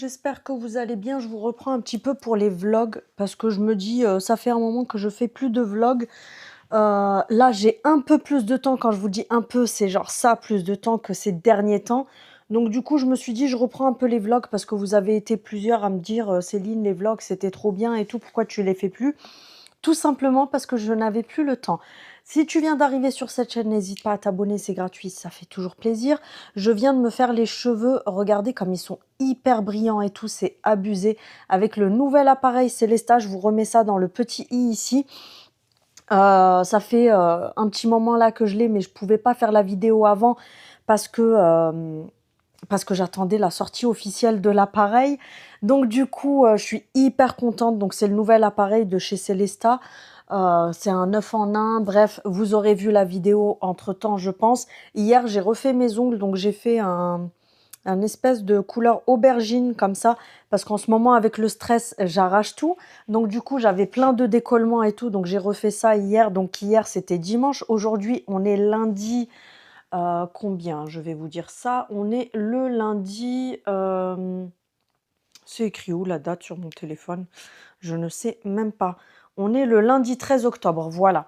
j'espère que vous allez bien. Je vous reprends un petit peu pour les vlogs parce que je me dis, ça fait un moment que je fais plus de vlogs. Là, j'ai un peu plus de temps. Quand je vous dis un peu, c'est genre ça, plus de temps que ces derniers temps. Donc du coup, je me suis dit, je reprends un peu les vlogs parce que vous avez été plusieurs à me dire, Céline, les vlogs, c'était trop bien et tout, pourquoi tu les fais plus? Tout simplement parce que je n'avais plus le temps. Si tu viens d'arriver sur cette chaîne, n'hésite pas à t'abonner, c'est gratuit, ça fait toujours plaisir. Je viens de me faire les cheveux, regardez comme ils sont hyper brillants et tout, c'est abusé. Avec le nouvel appareil Célesta, je vous remets ça dans le petit i ici. Ça fait un petit moment là que je l'ai, mais je pouvais pas faire la vidéo avant parce que, parce que j'attendais la sortie officielle de l'appareil. Donc du coup, je suis hyper contente. Donc c'est le nouvel appareil de chez Célesta. C'est un 9 en 1. Bref, vous aurez vu la vidéo entre-temps, je pense. Hier, j'ai refait mes ongles, donc j'ai fait un espèce de couleur aubergine comme ça, parce qu'en ce moment, avec le stress, j'arrache tout. Donc du coup, j'avais plein de décollements et tout, donc j'ai refait ça hier. Donc hier, c'était dimanche. Aujourd'hui, on est lundi. Combien? Je vais vous dire ça. On est le lundi. C'est écrit où la date sur mon téléphone? Je ne sais même pas. On est le lundi 13 octobre, voilà.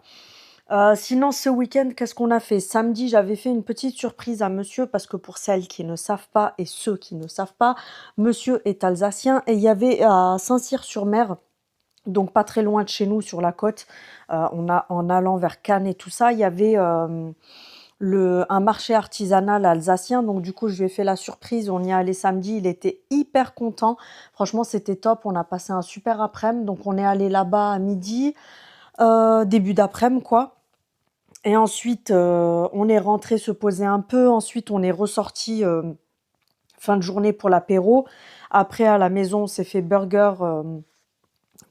Sinon, ce week-end, qu'est-ce qu'on a fait? Samedi, j'avais fait une petite surprise à monsieur, parce que pour celles qui ne savent pas et ceux qui ne savent pas, monsieur est alsacien et il y avait à Saint-Cyr-sur-Mer, donc pas très loin de chez nous, sur la côte, en allant vers Cannes et tout ça, il y avait un marché artisanal alsacien. Donc du coup, je lui ai fait la surprise. On y est allé samedi. Il était hyper content. Franchement, c'était top. On a passé un super après-midi. Donc on est allé là-bas à midi, début d'après-midi, quoi. Et ensuite, on est rentré se poser un peu. Ensuite, on est ressorti fin de journée pour l'apéro. Après, à la maison, on s'est fait burger.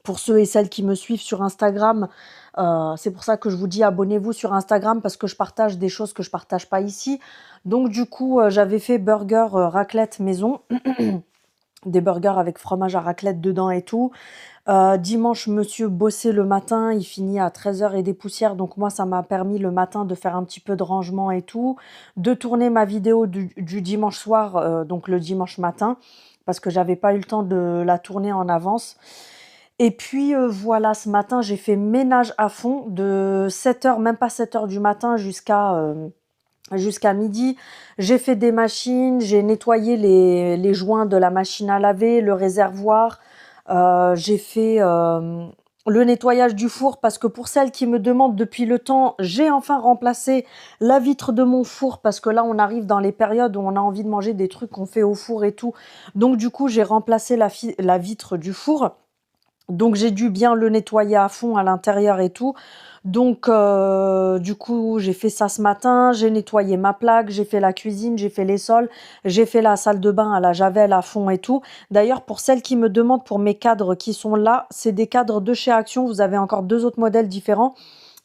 Pour ceux et celles qui me suivent sur Instagram, c'est pour ça que je vous dis abonnez-vous sur Instagram, parce que je partage des choses que je partage pas ici. Donc du coup, j'avais fait burger raclette maison, des burgers avec fromage à raclette dedans et tout. Dimanche, monsieur bossait le matin, il finit à 13 h et des poussières, donc moi ça m'a permis le matin de faire un petit peu de rangement et tout, de tourner ma vidéo du dimanche soir, donc le dimanche matin, parce que j'avais pas eu le temps de la tourner en avance. Et puis voilà, ce matin, j'ai fait ménage à fond de 7 h, même pas 7 h du matin jusqu'à midi. J'ai fait des machines, j'ai nettoyé les joints de la machine à laver, le réservoir. J'ai fait le nettoyage du four, parce que pour celles qui me demandent depuis le temps, j'ai enfin remplacé la vitre de mon four, parce que là, on arrive dans les périodes où on a envie de manger des trucs qu'on fait au four et tout. Donc du coup, j'ai remplacé la vitre du four. Donc j'ai dû bien le nettoyer à fond à l'intérieur et tout. Donc du coup, j'ai fait ça ce matin, j'ai nettoyé ma plaque, j'ai fait la cuisine, j'ai fait les sols, j'ai fait la salle de bain à la javel à fond et tout. D'ailleurs, pour celles qui me demandent pour mes cadres qui sont là, c'est des cadres de chez Action. Vous avez encore deux autres modèles différents.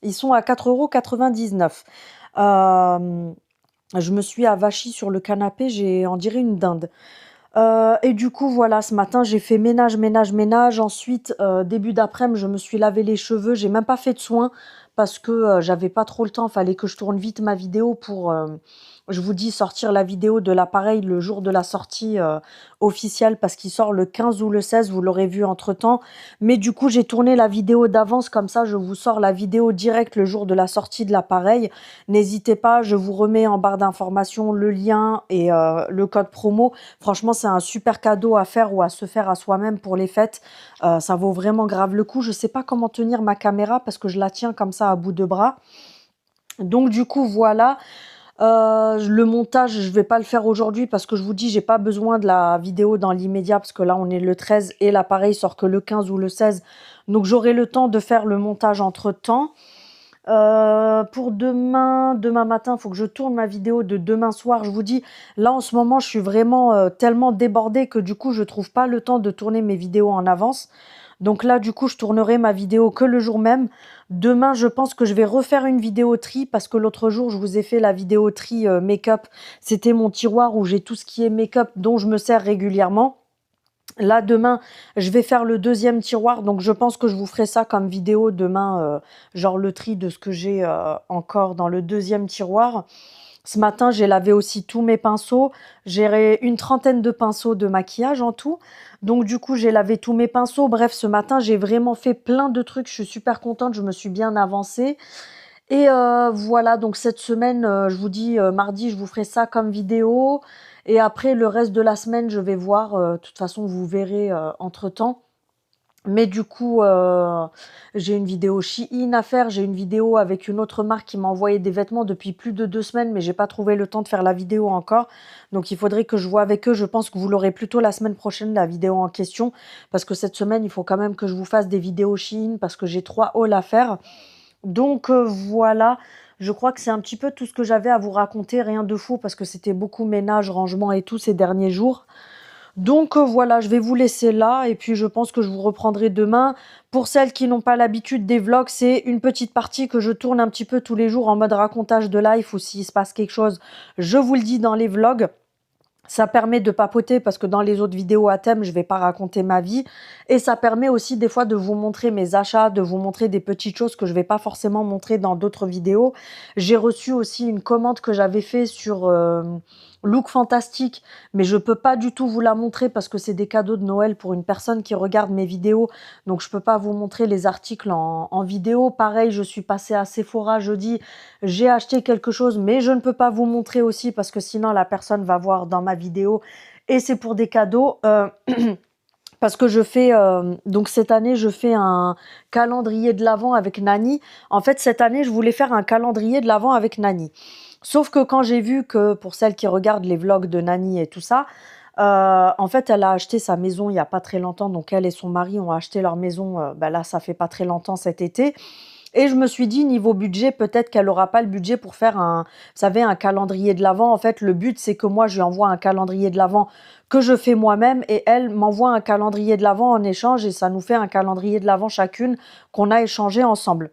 Ils sont à 4,99 €. Je me suis avachie sur le canapé, on dirait une dinde. Et du coup, voilà, ce matin, j'ai fait ménage, ménage, ménage. Ensuite, début d'après-midi, je me suis lavé les cheveux. J'ai même pas fait de soins parce que j'avais pas trop le temps. Fallait que je tourne vite ma vidéo pour, je vous dis, sortir la vidéo de l'appareil le jour de la sortie officielle, parce qu'il sort le 15 ou le 16. Vous l'aurez vu entre-temps. Mais du coup, j'ai tourné la vidéo d'avance. Comme ça, je vous sors la vidéo directe le jour de la sortie de l'appareil. N'hésitez pas, je vous remets en barre d'informations le lien et le code promo. Franchement, c'est un super cadeau à faire ou à se faire à soi-même pour les fêtes. Ça vaut vraiment grave le coup. Je sais pas comment tenir ma caméra parce que je la tiens comme ça à bout de bras. Donc du coup, voilà. Le montage, je vais pas le faire aujourd'hui parce que je vous dis, j'ai pas besoin de la vidéo dans l'immédiat, parce que là, on est le 13 et l'appareil sort que le 15 ou le 16. Donc j'aurai le temps de faire le montage entre-temps. Pour demain matin, il faut que je tourne ma vidéo de demain soir. Je vous dis, là en ce moment, je suis vraiment tellement débordée que du coup, je trouve pas le temps de tourner mes vidéos en avance. Donc là, du coup, je tournerai ma vidéo que le jour même. Demain, je pense que je vais refaire une vidéo tri, parce que l'autre jour, je vous ai fait la vidéo tri make-up. C'était mon tiroir où j'ai tout ce qui est make-up dont je me sers régulièrement. Là, demain, je vais faire le deuxième tiroir, donc je pense que je vous ferai ça comme vidéo demain, genre le tri de ce que j'ai encore dans le deuxième tiroir. Ce matin, j'ai lavé aussi tous mes pinceaux. J'ai une trentaine de pinceaux de maquillage en tout. Donc du coup, j'ai lavé tous mes pinceaux. Bref, ce matin, j'ai vraiment fait plein de trucs. Je suis super contente, je me suis bien avancée. Et voilà, donc cette semaine, je vous dis, mardi, je vous ferai ça comme vidéo. Et après, le reste de la semaine, je vais voir. De toute façon, vous verrez entre-temps. Mais du coup, j'ai une vidéo Shein à faire. J'ai une vidéo avec une autre marque qui m'a envoyé des vêtements depuis plus de 2 semaines, mais j'ai pas trouvé le temps de faire la vidéo encore. Donc il faudrait que je vois avec eux. Je pense que vous l'aurez plutôt la semaine prochaine, la vidéo en question. Parce que cette semaine, il faut quand même que je vous fasse des vidéos Shein parce que j'ai 3 hauls à faire. Donc voilà, je crois que c'est un petit peu tout ce que j'avais à vous raconter. Rien de fou parce que c'était beaucoup ménage, rangement et tout ces derniers jours. Donc voilà, je vais vous laisser là et puis je pense que je vous reprendrai demain. Pour celles qui n'ont pas l'habitude des vlogs, c'est une petite partie que je tourne un petit peu tous les jours en mode racontage de life ou s'il se passe quelque chose, je vous le dis dans les vlogs. Ça permet de papoter parce que dans les autres vidéos à thème, je vais pas raconter ma vie. Et ça permet aussi des fois de vous montrer mes achats, de vous montrer des petites choses que je vais pas forcément montrer dans d'autres vidéos. J'ai reçu aussi une commande que j'avais fait sur Look Fantastique, mais je peux pas du tout vous la montrer parce que c'est des cadeaux de Noël pour une personne qui regarde mes vidéos. Donc je peux pas vous montrer les articles en vidéo. Pareil, je suis passée à Sephora jeudi, j'ai acheté quelque chose, mais je ne peux pas vous montrer aussi parce que sinon la personne va voir dans ma vidéo et c'est pour des cadeaux. Parce que je fais, donc cette année, je fais un calendrier de l'Avent avec Nani. En fait, cette année, je voulais faire un calendrier de l'Avent avec Nani. Sauf que quand j'ai vu que, pour celles qui regardent les vlogs de Nani et tout ça, en fait, elle a acheté sa maison il y a pas très longtemps. Donc, elle et son mari ont acheté leur maison, là, ça fait pas très longtemps cet été. Et je me suis dit, niveau budget, peut-être qu'elle aura pas le budget pour faire vous savez, un calendrier de l'Avent. En fait, le but, c'est que moi, je lui envoie un calendrier de l'Avent que je fais moi-même et elle m'envoie un calendrier de l'Avent en échange et ça nous fait un calendrier de l'Avent chacune qu'on a échangé ensemble.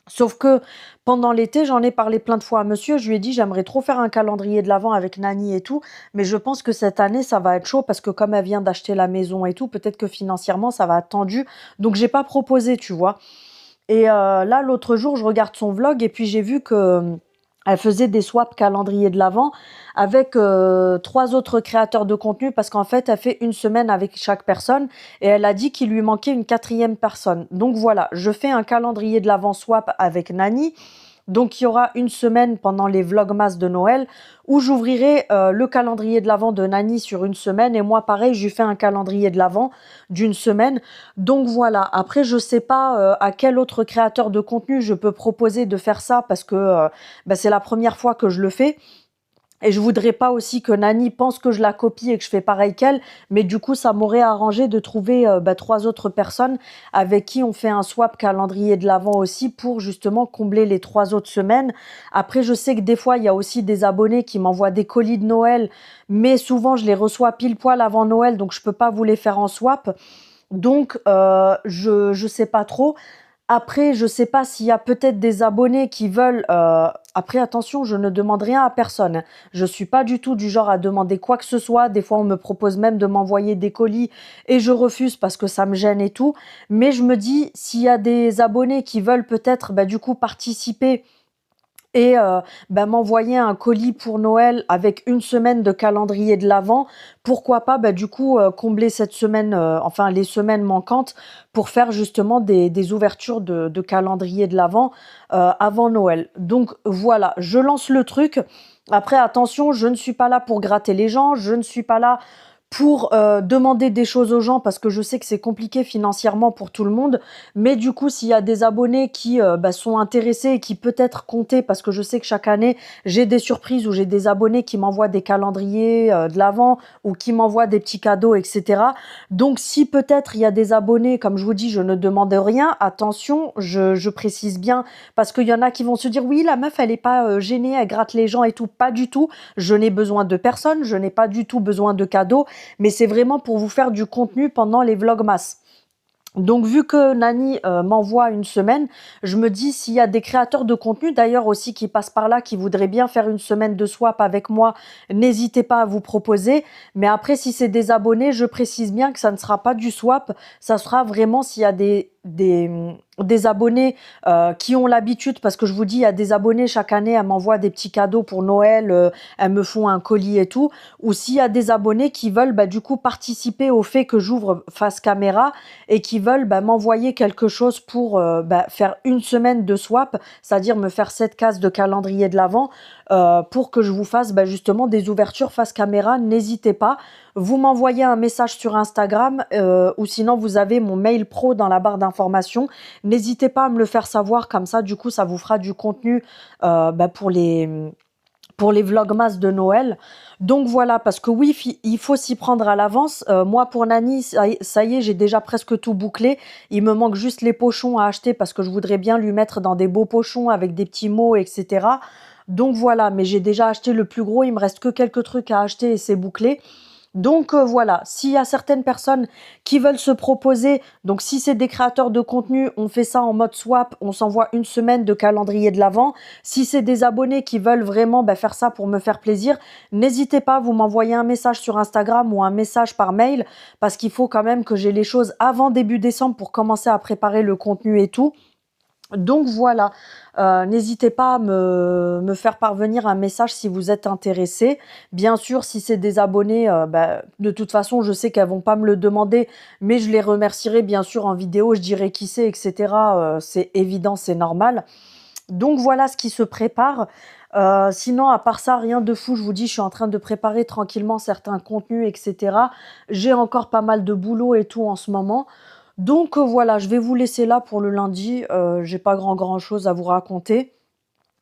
Sauf que pendant l'été, j'en ai parlé plein de fois à monsieur. Je lui ai dit, j'aimerais trop faire un calendrier de l'Avent avec Nani et tout. Mais je pense que cette année, ça va être chaud parce que comme elle vient d'acheter la maison et tout, peut-être que financièrement, ça va être tendu. Donc, j'ai pas proposé, tu vois. Et là, l'autre jour, je regarde son vlog et puis j'ai vu que elle faisait des swaps calendrier de l'Avent avec 3 autres créateurs de contenu parce qu'en fait, elle fait une semaine avec chaque personne et elle a dit qu'il lui manquait une 4e personne. Donc voilà, je fais un calendrier de l'Avent swap avec Nani. Donc il y aura une semaine pendant les vlogmas de Noël où j'ouvrirai le calendrier de l'Avent de Nani sur une semaine et moi pareil, je lui fais un calendrier de l'Avent d'une semaine. Donc voilà, après je sais pas à quel autre créateur de contenu je peux proposer de faire ça parce que c'est la première fois que je le fais. Et je voudrais pas aussi que Nani pense que je la copie et que je fais pareil qu'elle, mais du coup, ça m'aurait arrangé de trouver 3 autres personnes avec qui on fait un swap calendrier de l'Avent aussi pour justement combler les 3 autres semaines. Après, je sais que des fois, il y a aussi des abonnés qui m'envoient des colis de Noël, mais souvent, je les reçois pile poil avant Noël, donc je peux pas vous les faire en swap. Donc, je sais pas trop. Après, je sais pas s'il y a peut-être des abonnés qui veulent. Après, attention, je ne demande rien à personne. Je suis pas du tout du genre à demander quoi que ce soit. Des fois, on me propose même de m'envoyer des colis et je refuse parce que ça me gêne et tout. Mais je me dis, s'il y a des abonnés qui veulent peut-être, du coup, participer et m'envoyer un colis pour Noël avec une semaine de calendrier de l'Avent, pourquoi pas du coup combler cette semaine, enfin les semaines manquantes pour faire justement des ouvertures de calendrier de l'Avent avant Noël. Donc voilà, je lance le truc. Après attention, je ne suis pas là pour gratter les gens, je ne suis pas là pour demander des choses aux gens parce que je sais que c'est compliqué financièrement pour tout le monde. Mais du coup, s'il y a des abonnés qui sont intéressés et qui peut-être comptaient, parce que je sais que chaque année, j'ai des surprises où j'ai des abonnés qui m'envoient des calendriers de l'Avent ou qui m'envoient des petits cadeaux, etc. Donc, si peut-être il y a des abonnés, comme je vous dis, je ne demande rien, attention, je précise bien, parce qu'il y en a qui vont se dire, oui, la meuf, elle est pas gênée, elle gratte les gens et tout. Pas du tout. Je n'ai besoin de personne, je n'ai pas du tout besoin de cadeaux. Mais c'est vraiment pour vous faire du contenu pendant les vlogmas. Donc vu que Nani m'envoie une semaine, je me dis s'il y a des créateurs de contenu d'ailleurs aussi qui passent par là, qui voudraient bien faire une semaine de swap avec moi, n'hésitez pas à vous proposer. Mais après, si c'est des abonnés, je précise bien que ça ne sera pas du swap, ça sera vraiment s'il y a des abonnés qui ont l'habitude, parce que je vous dis, il y a des abonnés chaque année, elles m'envoient des petits cadeaux pour Noël, elles me font un colis et tout, ou s'il y a des abonnés qui veulent du coup participer au fait que j'ouvre face caméra et qui veulent m'envoyer quelque chose pour faire une semaine de swap, c'est-à-dire me faire 7 cases de calendrier de l'Avent pour que je vous fasse justement des ouvertures face caméra, n'hésitez pas. Vous m'envoyez un message sur Instagram ou sinon vous avez mon mail pro dans la barre d'information. N'hésitez pas à me le faire savoir, comme ça du coup ça vous fera du contenu pour les vlogmas de Noël. Donc voilà, parce que oui, il faut s'y prendre à l'avance. Moi pour Nani, ça y est, j'ai déjà presque tout bouclé. Il me manque juste les pochons à acheter parce que je voudrais bien lui mettre dans des beaux pochons avec des petits mots, etc. Donc voilà, mais j'ai déjà acheté le plus gros, il me reste que quelques trucs à acheter et c'est bouclé. Donc voilà, s'il y a certaines personnes qui veulent se proposer, donc si c'est des créateurs de contenu, on fait ça en mode swap, on s'envoie une semaine de calendrier de l'Avent. Si c'est des abonnés qui veulent vraiment faire ça pour me faire plaisir, n'hésitez pas, vous m'envoyez un message sur Instagram ou un message par mail, parce qu'il faut quand même que j'ai les choses avant début décembre pour commencer à préparer le contenu et tout. Donc voilà, n'hésitez pas à me faire parvenir un message si vous êtes intéressé. Bien sûr, si c'est des abonnés, de toute façon, je sais qu'elles vont pas me le demander, mais je les remercierai bien sûr en vidéo, je dirai qui c'est, etc. C'est évident, c'est normal. Donc voilà ce qui se prépare. Sinon, à part ça, rien de fou. Je vous dis, je suis en train de préparer tranquillement certains contenus, etc. J'ai encore pas mal de boulot et tout en ce moment. Donc voilà, je vais vous laisser là pour le lundi. J'ai pas grand chose à vous raconter.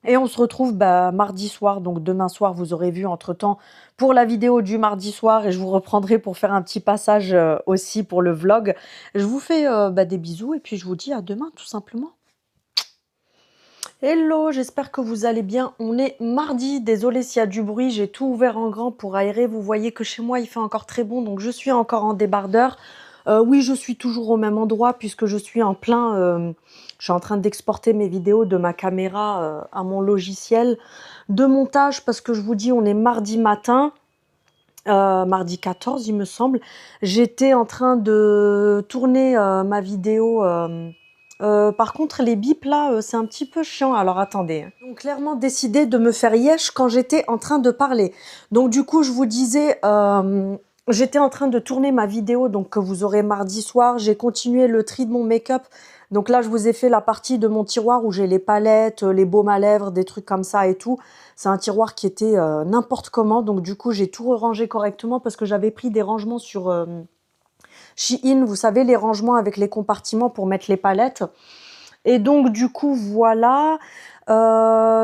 Et on se retrouve mardi soir. Donc demain soir, vous aurez vu entre-temps pour la vidéo du mardi soir. Et je vous reprendrai pour faire un petit passage aussi pour le vlog. Je vous fais des bisous et puis je vous dis à demain tout simplement. Hello, j'espère que vous allez bien. On est mardi, désolé s'il y a du bruit, j'ai tout ouvert en grand pour aérer. Vous voyez que chez moi il fait encore très bon, donc je suis encore en débardeur. Oui, je suis toujours au même endroit puisque je suis en plein... je suis en train d'exporter mes vidéos de ma caméra à mon logiciel de montage parce que je vous dis, on est mardi matin. Mardi 14, il me semble. J'étais en train de tourner ma vidéo... par contre, les bips là, c'est un petit peu chiant. Alors attendez. Ils ont clairement décidé de me faire yesh quand j'étais en train de parler. Donc du coup, je vous disais, j'étais en train de tourner ma vidéo donc que vous aurez mardi soir. J'ai continué le tri de mon make-up. Donc là, je vous ai fait la partie de mon tiroir où j'ai les palettes, les baumes à lèvres, des trucs comme ça et tout. C'est un tiroir qui était n'importe comment. Donc du coup, j'ai tout rangé correctement parce que j'avais pris des rangements sur... Shein, vous savez, les rangements avec les compartiments pour mettre les palettes. Et donc, du coup, voilà.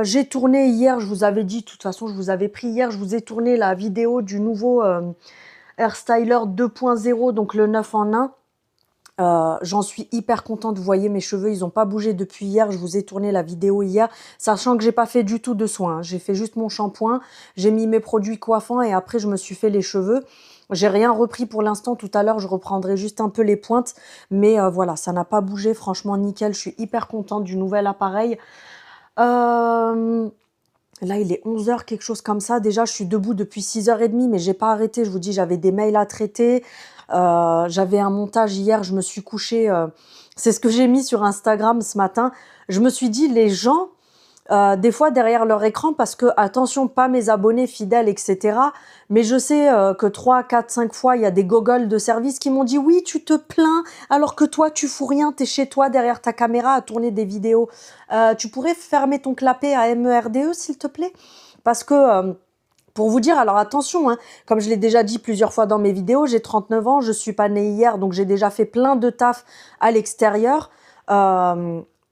J'ai tourné hier, je vous avais dit, de toute façon, je vous avais pris hier, je vous ai tourné la vidéo du nouveau Hairstyler 2.0, donc le 9 en 1. J'en suis hyper contente, vous voyez mes cheveux ils n'ont pas bougé depuis hier, je vous ai tourné la vidéo hier, sachant que j'ai pas fait du tout de soins, j'ai fait juste mon shampoing, j'ai mis mes produits coiffants et après je me suis fait les cheveux. J'ai rien repris pour l'instant, tout à l'heure je reprendrai juste un peu les pointes, mais voilà, ça n'a pas bougé, franchement nickel, je suis hyper contente du nouvel appareil. Là, il est 11 h, quelque chose comme ça. Déjà, je suis debout depuis 6 h 30, mais j'ai pas arrêté. Je vous dis, j'avais des mails à traiter. J'avais un montage hier, je me suis couchée. C'est ce que j'ai mis sur Instagram ce matin. Je me suis dit, les gens, des fois derrière leur écran, parce que, attention, pas mes abonnés fidèles, etc. Mais je sais que 3, 4, 5 fois, il y a des gogoles de service qui m'ont dit « Oui, tu te plains, alors que toi, tu fous rien, t'es chez toi derrière ta caméra à tourner des vidéos. Tu pourrais fermer ton clapet à MERDE, s'il te plaît ?» Parce que... pour vous dire, alors attention, hein, comme je l'ai déjà dit plusieurs fois dans mes vidéos, j'ai 39 ans, je suis pas née hier, donc j'ai déjà fait plein de taf à l'extérieur.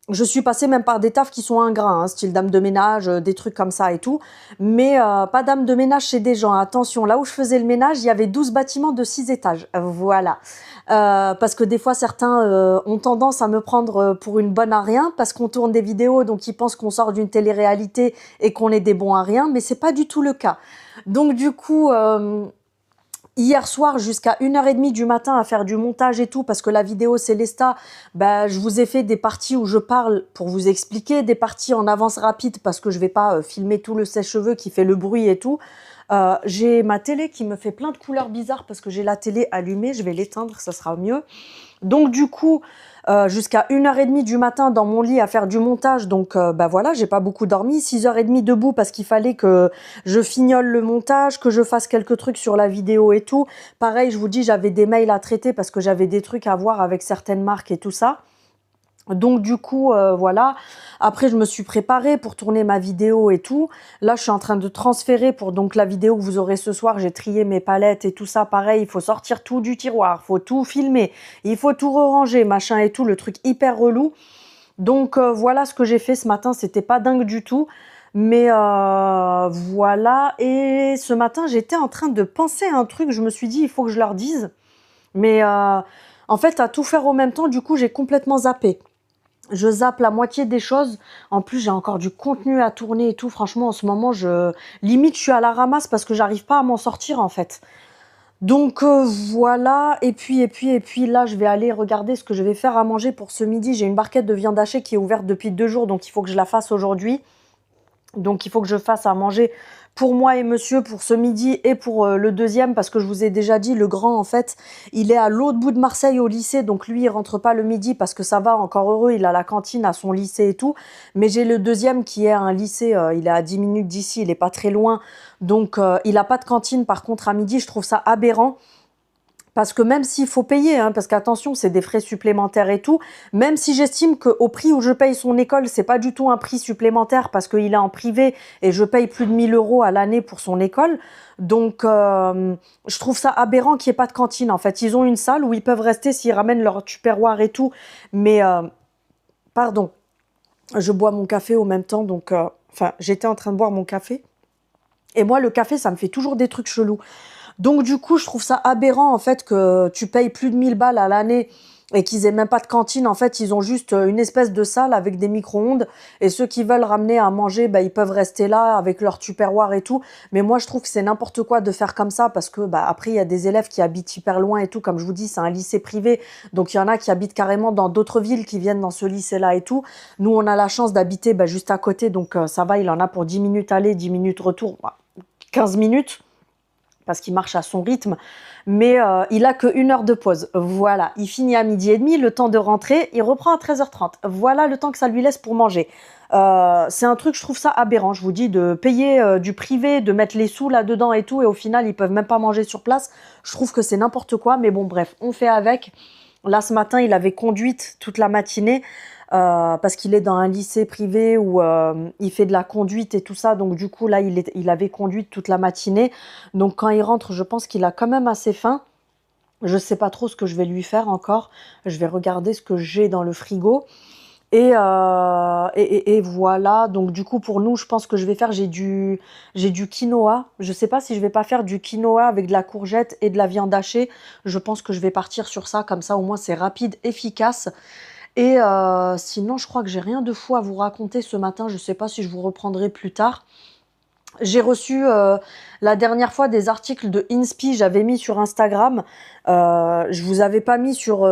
Je suis passée même par des tafs qui sont ingrats, hein, style dame de ménage, des trucs comme ça et tout. Mais pas dame de ménage chez des gens. Attention, là où je faisais le ménage, il y avait 12 bâtiments de 6 étages. Voilà. Parce que des fois, certains ont tendance à me prendre pour une bonne à rien parce qu'on tourne des vidéos, donc ils pensent qu'on sort d'une télé-réalité et qu'on est des bons à rien, mais c'est pas du tout le cas. Donc du coup... Hier soir, jusqu'à 1h30 du matin à faire du montage et tout, parce que la vidéo Célesta, bah, je vous ai fait des parties où je parle pour vous expliquer, des parties en avance rapide, parce que je vais pas filmer tout le sèche-cheveux qui fait le bruit et tout. J'ai ma télé qui me fait plein de couleurs bizarres, parce que j'ai la télé allumée, je vais l'éteindre, ça sera mieux. Donc du coup, jusqu'à 1h30 du matin dans mon lit à faire du montage. Donc bah voilà, j'ai pas beaucoup dormi. 6h30 debout parce qu'il fallait que je fignole le montage, que je fasse quelques trucs sur la vidéo et tout. Pareil, je vous dis, j'avais des mails à traiter parce que j'avais des trucs à voir avec certaines marques et tout ça. Donc du coup, voilà. Après, je me suis préparée pour tourner ma vidéo et tout. Là, je suis en train de transférer pour donc la vidéo que vous aurez ce soir. J'ai trié mes palettes et tout ça. Pareil, il faut sortir tout du tiroir, il faut tout filmer, il faut tout ranger, machin et tout. Le truc hyper relou. Donc voilà ce que j'ai fait ce matin. C'était pas dingue du tout. Mais voilà. Et ce matin, j'étais en train de penser à un truc. Je me suis dit, il faut que je leur dise. Mais en fait, à tout faire au même temps, du coup, j'ai complètement zappé. Je zappe la moitié des choses. En plus, j'ai encore du contenu à tourner et tout. Franchement, en ce moment, limite, je suis à la ramasse parce que j'arrive pas à m'en sortir, en fait. Donc, voilà. Et puis, là, je vais aller regarder ce que je vais faire à manger pour ce midi. J'ai une barquette de viande hachée qui est ouverte depuis 2 jours, donc il faut que je la fasse aujourd'hui. Donc, il faut que je fasse à manger pour moi et monsieur pour ce midi et pour le deuxième, parce que je vous ai déjà dit, le grand, en fait, il est à l'autre bout de Marseille au lycée. Donc, lui, il rentre pas le midi parce que ça va, encore heureux, il a la cantine à son lycée et tout. Mais j'ai le deuxième qui est à un lycée, il est à 10 minutes d'ici, il est pas très loin. Donc, il a pas de cantine. Par contre, à midi, je trouve ça aberrant. Parce que même s'il faut payer, hein, parce qu'attention, c'est des frais supplémentaires et tout, même si j'estime qu'au prix où je paye son école, c'est pas du tout un prix supplémentaire parce qu'il est en privé et je paye plus de 1 000 € à l'année pour son école. Donc, je trouve ça aberrant qu'il n'y ait pas de cantine. En fait, ils ont une salle où ils peuvent rester s'ils ramènent leur tupperware et tout. Mais, pardon, je bois mon café au même temps. Donc, enfin, j'étais en train de boire mon café. Et moi, le café, ça me fait toujours des trucs chelous. Donc du coup, je trouve ça aberrant en fait que tu payes plus de 1000 balles à l'année et qu'ils aient même pas de cantine. En fait, ils ont juste une espèce de salle avec des micro-ondes et ceux qui veulent ramener à manger, bah, ils peuvent rester là avec leur tupperware et tout. Mais moi, je trouve que c'est n'importe quoi de faire comme ça parce que bah, après, il y a des élèves qui habitent hyper loin et tout. Comme je vous dis, c'est un lycée privé. Donc il y en a qui habitent carrément dans d'autres villes qui viennent dans ce lycée-là et tout. Nous, on a la chance d'habiter bah, juste à côté. Donc ça va, il en a pour 10 minutes aller, 10 minutes retour, bah, 15 minutes. Parce qu'il marche à son rythme, mais il a que 1 heure de pause. Voilà, il finit à 12h30, le temps de rentrer, il reprend à 13h30. Voilà le temps que ça lui laisse pour manger. C'est un truc, je trouve ça aberrant, je vous dis, de payer du privé, de mettre les sous là-dedans et tout, et au final, ils peuvent même pas manger sur place. Je trouve que c'est n'importe quoi, mais bon, bref, on fait avec. Là, ce matin, il avait conduite toute la matinée. Parce qu'il est dans un lycée privé où il fait de la conduite et tout ça. Donc du coup, là, il avait conduite toute la matinée. Donc quand il rentre, je pense qu'il a quand même assez faim. Je ne sais pas trop ce que je vais lui faire encore. Je vais regarder ce que j'ai dans le frigo. Et voilà. Donc du coup, pour nous, je pense que je vais faire, j'ai du quinoa. Je ne sais pas si je vais pas faire du quinoa avec de la courgette et de la viande hachée. Je pense que je vais partir sur ça. Comme ça, au moins, c'est rapide, efficace. Et sinon, je crois que j'ai rien de fou à vous raconter ce matin. Je ne sais pas si je vous reprendrai plus tard. J'ai reçu la dernière fois des articles de Inspi, j'avais mis sur Instagram. Je vous avais pas mis sur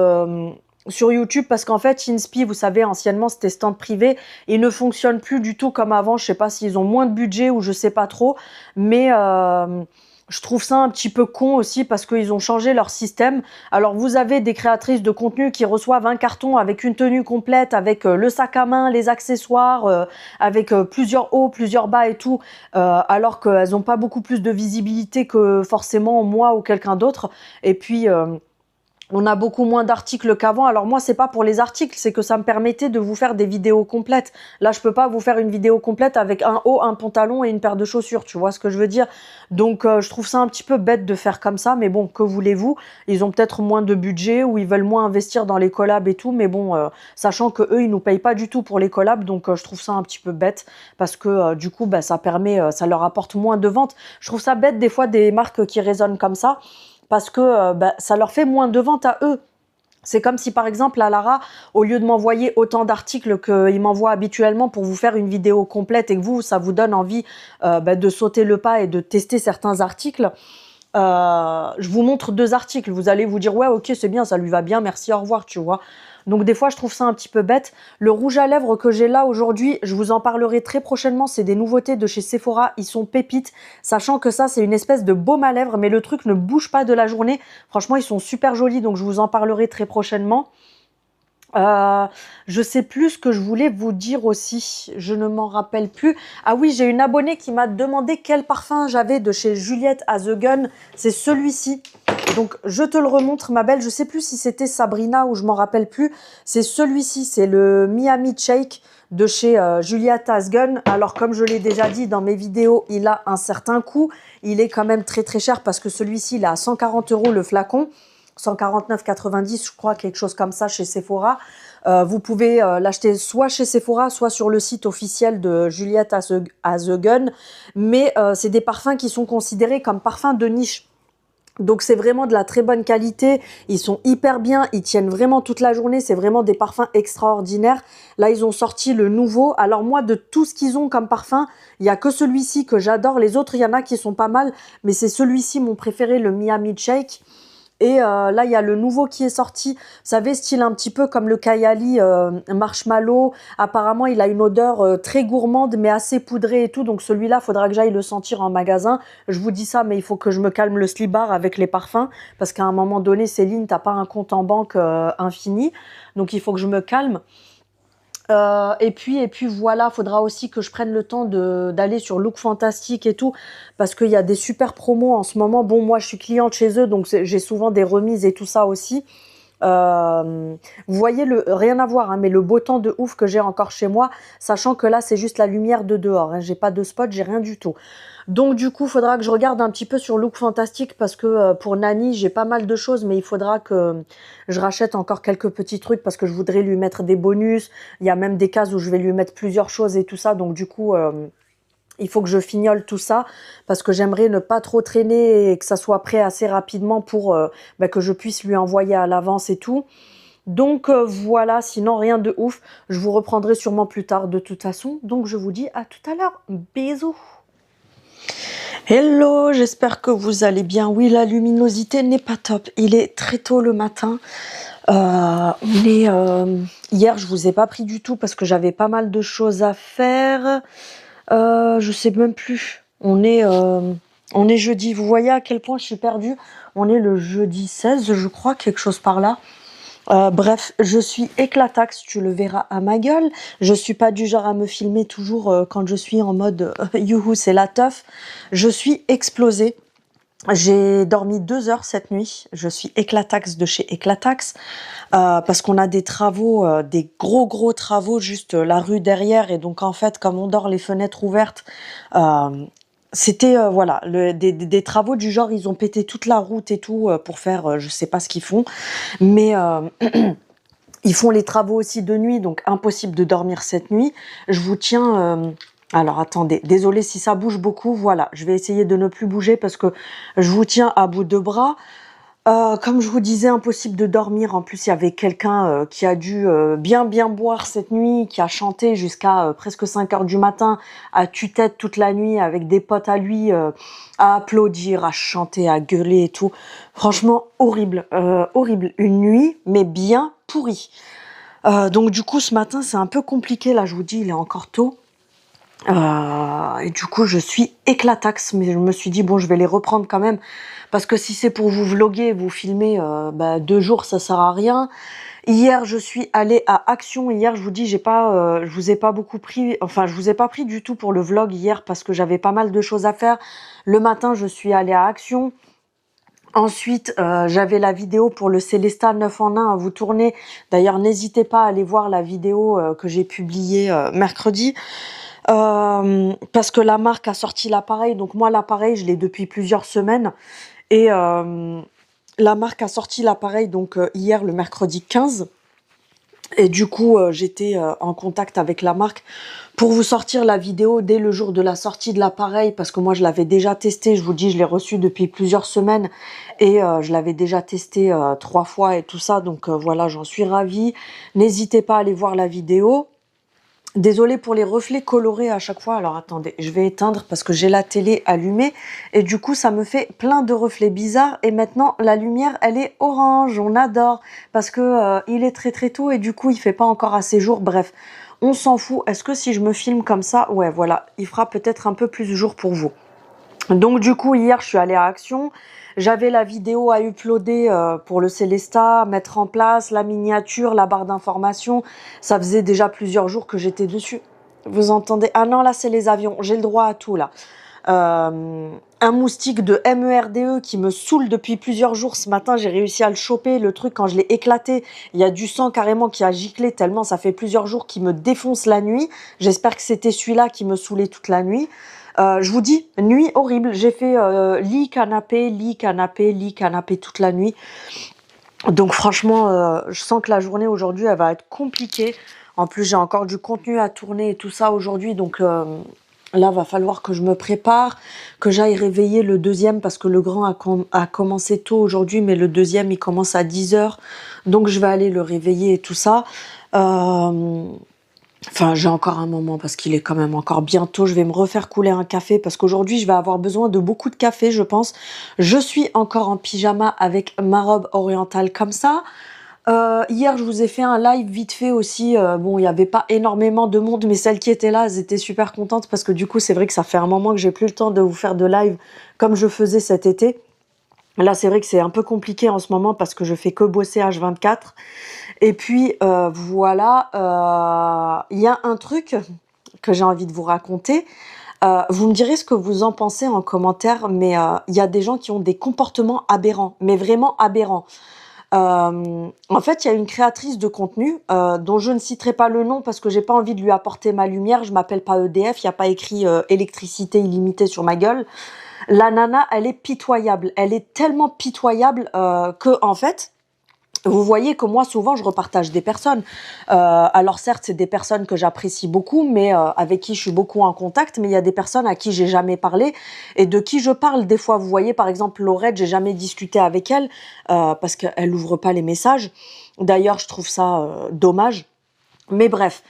YouTube parce qu'en fait, Inspi, vous savez, anciennement, c'était stand privé. Il ne fonctionne plus du tout comme avant. Je sais pas s'ils ont moins de budget ou je sais pas trop. Mais je trouve ça un petit peu con aussi parce qu'ils ont changé leur système. Alors, vous avez des créatrices de contenu qui reçoivent un carton avec une tenue complète, avec le sac à main, les accessoires, avec plusieurs hauts, plusieurs bas et tout, alors qu'elles n'ont pas beaucoup plus de visibilité que forcément moi ou quelqu'un d'autre. Et puis... on a beaucoup moins d'articles qu'avant. Alors moi, c'est pas pour les articles, c'est que ça me permettait de vous faire des vidéos complètes. Là, je peux pas vous faire une vidéo complète avec un haut, un pantalon et une paire de chaussures. Tu vois ce que je veux dire? Donc, je trouve ça un petit peu bête de faire comme ça. Mais bon, que voulez-vous? Ils ont peut-être moins de budget ou ils veulent moins investir dans les collabs et tout. Mais bon, sachant que eux, ils nous payent pas du tout pour les collabs. Donc, je trouve ça un petit peu bête parce que du coup, bah, ça permet, ça leur apporte moins de ventes. Je trouve ça bête des fois des marques qui raisonnent comme ça. Parce que bah, ça leur fait moins de ventes à eux. C'est comme si, par exemple, à Lara, au lieu de m'envoyer autant d'articles qu'il m'envoie habituellement pour vous faire une vidéo complète et que vous, ça vous donne envie bah, de sauter le pas et de tester certains articles, Je vous montre 2 articles, vous allez vous dire: «Ouais, OK, c'est bien, ça lui va bien, merci, au revoir», tu vois? Donc des fois, je trouve ça un petit peu bête. Le rouge à lèvres que j'ai là aujourd'hui, je vous en parlerai très prochainement, c'est des nouveautés de chez Sephora, ils sont pépites, sachant que ça, c'est une espèce de baume à lèvres, mais le truc ne bouge pas de la journée. Franchement, ils sont super jolis, donc je vous en parlerai très prochainement. Je sais plus ce que je voulais vous dire aussi, je ne m'en rappelle plus. Ah oui, j'ai une abonnée qui m'a demandé quel parfum j'avais de chez Juliette à The Gun. C'est celui-ci. Donc, je te le remontre, ma belle. Je sais plus si c'était Sabrina ou je m'en rappelle plus. C'est celui-ci, c'est le Miami Shake de chez Juliette à The Gun. Alors, comme je l'ai déjà dit dans mes vidéos, il a un certain coût. Il est quand même très très cher parce que celui-ci, il est à 140 € le flacon. 149,90 je crois, quelque chose comme ça chez Sephora. Vous pouvez l'acheter soit chez Sephora, soit sur le site officiel de Juliette à The Gun. Mais c'est des parfums qui sont considérés comme parfums de niche. Donc c'est vraiment de la très bonne qualité, ils sont hyper bien, ils tiennent vraiment toute la journée, c'est vraiment des parfums extraordinaires. Là ils ont sorti le nouveau, alors moi de tout ce qu'ils ont comme parfum, il n'y a que celui-ci que j'adore, les autres il y en a qui sont pas mal, mais c'est celui-ci mon préféré, le Miami Shake. Et là, il y a le nouveau qui est sorti. Vous savez, style un petit peu comme le Kayali Marshmallow. Apparemment, il a une odeur très gourmande, mais assez poudrée et tout. Donc celui-là, il faudra que j'aille le sentir en magasin. Je vous dis ça, mais il faut que je me calme le slip bar avec les parfums. Parce qu'à un moment donné, Céline, t'as pas un compte en banque infini. Donc il faut que je me calme. Et puis voilà, faudra aussi que je prenne le temps d'aller sur Look Fantastic et tout, parce qu'il y a des super promos en ce moment. Bon, moi, je suis cliente chez eux, donc j'ai souvent des remises et tout ça aussi. Vous voyez, rien à voir, hein, mais le beau temps de ouf que j'ai encore chez moi, sachant que là, c'est juste la lumière de dehors. Hein, j'ai pas de spot, j'ai rien du tout. Donc du coup, il faudra que je regarde un petit peu sur Look Fantastic parce que pour Nani, j'ai pas mal de choses, mais il faudra que je rachète encore quelques petits trucs parce que je voudrais lui mettre des bonus. Il y a même des cases où je vais lui mettre plusieurs choses et tout ça. Donc du coup, il faut que je fignole tout ça parce que j'aimerais ne pas trop traîner et que ça soit prêt assez rapidement pour que je puisse lui envoyer à l'avance et tout. Donc voilà, sinon rien de ouf. Je vous reprendrai sûrement plus tard de toute façon. Donc je vous dis à tout à l'heure. Bisous. Hello, j'espère que vous allez bien. Oui, la luminosité n'est pas top. Il est très tôt le matin. Hier, je vous ai pas pris du tout parce que j'avais pas mal de choses à faire. Je sais même plus. On est jeudi. Vous voyez à quel point je suis perdue. On est le jeudi 16, je crois, quelque chose par là. Bref, je suis éclataxe, tu le verras à ma gueule. Je suis pas du genre à me filmer toujours quand je suis en mode youhou, c'est la teuf. Je suis explosée. J'ai dormi 2 heures cette nuit. Je suis éclataxe de chez Éclataxe parce qu'on a des travaux, des gros travaux juste la rue derrière. Et donc en fait, comme on dort les fenêtres ouvertes, c'était voilà des travaux du genre ils ont pété toute la route et tout pour faire je sais pas ce qu'ils font, mais ils font les travaux aussi de nuit, donc impossible de dormir cette nuit. Je vous tiens. Alors attendez, désolé si ça bouge beaucoup. Voilà, je vais essayer de ne plus bouger parce que je vous tiens à bout de bras. Comme je vous disais, impossible de dormir. En plus, il y avait quelqu'un qui a dû bien boire cette nuit, qui a chanté jusqu'à presque 5 heures du matin, à tue-tête toute la nuit avec des potes à lui, à applaudir, à chanter, à gueuler et tout. Franchement, horrible, horrible. Une nuit, mais bien pourrie. Donc du coup, ce matin, c'est un peu compliqué. Là, je vous dis, il est encore tôt. Et du coup, je suis éclataxe, mais je me suis dit, bon, je vais les reprendre quand même, parce que si c'est pour vous vloguer, vous filmer 2 jours, ça sert à rien. Hier, je suis allée à Action. Hier, je vous dis, je vous ai pas beaucoup pris, enfin, je vous ai pas pris du tout pour le vlog hier, parce que j'avais pas mal de choses à faire. Le matin, je suis allée à Action. Ensuite, j'avais la vidéo pour le Célesta 9 en 1 à vous tourner. D'ailleurs, n'hésitez pas à aller voir la vidéo que j'ai publiée mercredi. Parce que la marque a sorti l'appareil, donc moi l'appareil je l'ai depuis plusieurs semaines et la marque a sorti l'appareil donc hier le mercredi 15 et du coup j'étais en contact avec la marque pour vous sortir la vidéo dès le jour de la sortie de l'appareil parce que moi je l'avais déjà testé, je vous dis je l'ai reçu depuis plusieurs semaines et je l'avais déjà testé 3 fois et tout ça donc voilà j'en suis ravie. N'hésitez pas à aller voir la vidéo. Désolée pour les reflets colorés à chaque fois. Alors attendez, je vais éteindre parce que j'ai la télé allumée et du coup ça me fait plein de reflets bizarres. Et maintenant la lumière elle est orange, on adore parce que il est très très tôt et du coup il fait pas encore assez jour. Bref, on s'en fout. Est-ce que si je me filme comme ça, ouais voilà, il fera peut-être un peu plus jour pour vous. Donc du coup hier je suis allée à Action. J'avais la vidéo à uploader pour le Célesta, mettre en place la miniature, la barre d'information. Ça faisait déjà plusieurs jours que j'étais dessus. Vous entendez? Ah non, là, c'est les avions. J'ai le droit à tout, là. Un moustique de MERDE qui me saoule depuis plusieurs jours. Ce matin, j'ai réussi à le choper. Le truc, quand je l'ai éclaté, il y a du sang carrément qui a giclé tellement ça fait plusieurs jours qu'il me défonce la nuit. J'espère que c'était celui-là qui me saoulait toute la nuit. Je vous dis, nuit horrible. J'ai fait lit, canapé, lit, canapé, lit, canapé toute la nuit. Donc franchement, je sens que la journée aujourd'hui, elle va être compliquée. En plus, j'ai encore du contenu à tourner et tout ça aujourd'hui. Donc là, va falloir que je me prépare, que j'aille réveiller le deuxième parce que le grand a commencé tôt aujourd'hui, mais le deuxième, il commence à 10h. Donc je vais aller le réveiller et tout ça. Enfin, j'ai encore un moment parce qu'il est quand même encore bientôt. Je vais me refaire couler un café parce qu'aujourd'hui, je vais avoir besoin de beaucoup de café, je pense. Je suis encore en pyjama avec ma robe orientale comme ça. Hier, je vous ai fait un live vite fait aussi. Bon, il n'y avait pas énormément de monde, mais celles qui étaient là, elles étaient super contentes parce que du coup, c'est vrai que ça fait un moment que j'ai plus le temps de vous faire de live comme je faisais cet été. Là, c'est vrai que c'est un peu compliqué en ce moment parce que je fais que bosser H24. Et puis, voilà, il y a un truc que j'ai envie de vous raconter. Vous me direz ce que vous en pensez en commentaire, mais il y a des gens qui ont des comportements aberrants, mais vraiment aberrants. En fait, il y a une créatrice de contenu dont je ne citerai pas le nom parce que j'ai pas envie de lui apporter ma lumière. Je m'appelle pas EDF, il n'y a pas écrit électricité illimitée sur ma gueule. La nana, elle est pitoyable. Elle est tellement pitoyable que, en fait, vous voyez que moi, souvent, je repartage des personnes. Alors certes, c'est des personnes que j'apprécie beaucoup, mais avec qui je suis beaucoup en contact. Mais il y a des personnes à qui j'ai jamais parlé et de qui je parle des fois. Vous voyez, par exemple, Laurette, j'ai jamais discuté avec elle parce qu'elle ouvre pas les messages. D'ailleurs, je trouve ça dommage. Mais bref.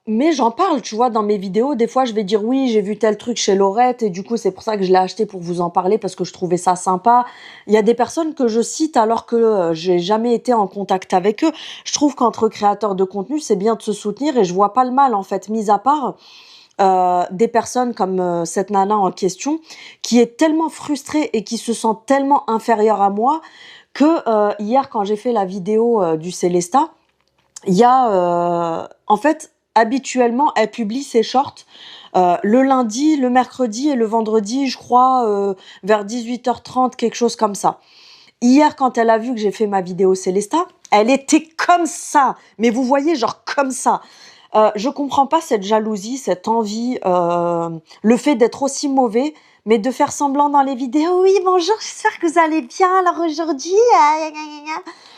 Mais j'en parle, tu vois, dans mes vidéos. Des fois, je vais dire oui, j'ai vu tel truc chez Laurette et du coup, c'est pour ça que je l'ai acheté pour vous en parler parce que je trouvais ça sympa. Il y a des personnes que je cite alors que j'ai jamais été en contact avec eux. Je trouve qu'entre créateurs de contenu, c'est bien de se soutenir et je vois pas le mal en fait, mis à part des personnes comme cette nana en question qui est tellement frustrée et qui se sent tellement inférieure à moi que hier, quand j'ai fait la vidéo du Célesta, il y a en fait habituellement elle publie ses shorts le lundi, le mercredi et le vendredi, je crois vers 18h30, quelque chose comme ça. Hier, quand elle a vu que j'ai fait ma vidéo Célesta, elle était comme ça. Mais vous voyez, genre comme ça. Je comprends pas cette jalousie, cette envie, le fait d'être aussi mauvais, mais de faire semblant dans les vidéos. Oui, bonjour, j'espère que vous allez bien. Alors aujourd'hui,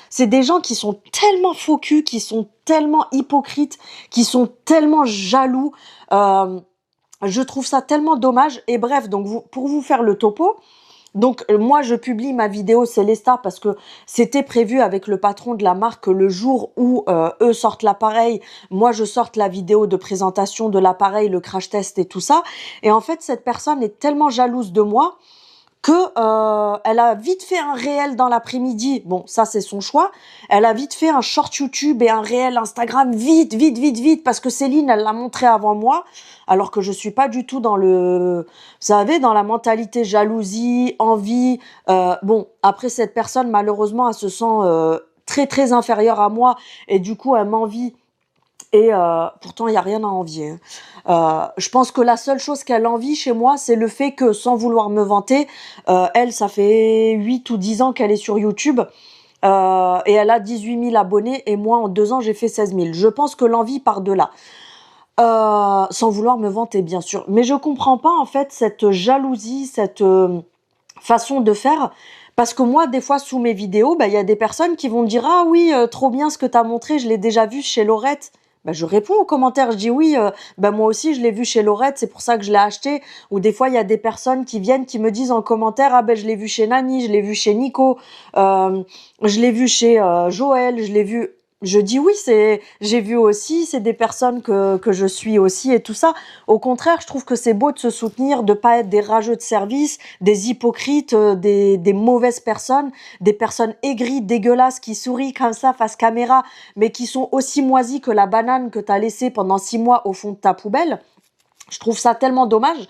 c'est des gens qui sont tellement faux culs, qui sont tellement hypocrites, qui sont tellement jaloux. Je trouve ça tellement dommage. Et bref, donc pour vous faire le topo, donc moi je publie ma vidéo Célesta parce que c'était prévu avec le patron de la marque le jour où eux sortent l'appareil, moi je sorte la vidéo de présentation de l'appareil, le crash test et tout ça. Et en fait cette personne est tellement jalouse de moi que elle a vite fait un réel dans l'après-midi. Bon, ça c'est son choix. Elle a vite fait un short YouTube et un réel Instagram vite, vite, vite, vite, parce que Céline, elle l'a montré avant moi, alors que je suis pas du tout dans le, vous savez, dans la mentalité jalousie, envie. Bon, après cette personne, malheureusement, elle se sent très, très inférieure à moi et du coup, elle m'envie. Et pourtant, il n'y a rien à envier. Je pense que la seule chose qu'elle envie chez moi, c'est le fait que, sans vouloir me vanter, elle, ça fait 8 ou 10 ans qu'elle est sur YouTube. Et elle a 18 000 abonnés. Et moi, en 2 ans, j'ai fait 16 000. Je pense que l'envie part de là. Sans vouloir me vanter, bien sûr. Mais je comprends pas, en fait, cette jalousie, cette façon de faire. Parce que moi, des fois, sous mes vidéos, il y a des personnes qui vont me dire « Ah oui, trop bien ce que tu as montré, je l'ai déjà vu chez Laurette. » Je réponds aux commentaires, je dis oui, moi aussi je l'ai vu chez Laurette, c'est pour ça que je l'ai acheté. Ou des fois il y a des personnes qui viennent, qui me disent en commentaire, ah je l'ai vu chez Nani, je l'ai vu chez Nico, je l'ai vu chez Joël, je l'ai vu. Je dis oui, j'ai vu aussi, c'est des personnes que je suis aussi et tout ça. Au contraire, je trouve que c'est beau de se soutenir, de pas être des rageux de service, des hypocrites, des mauvaises personnes, des personnes aigries, dégueulasses, qui sourient comme ça face caméra, mais qui sont aussi moisies que la banane que t'as laissée pendant 6 mois au fond de ta poubelle. Je trouve ça tellement dommage.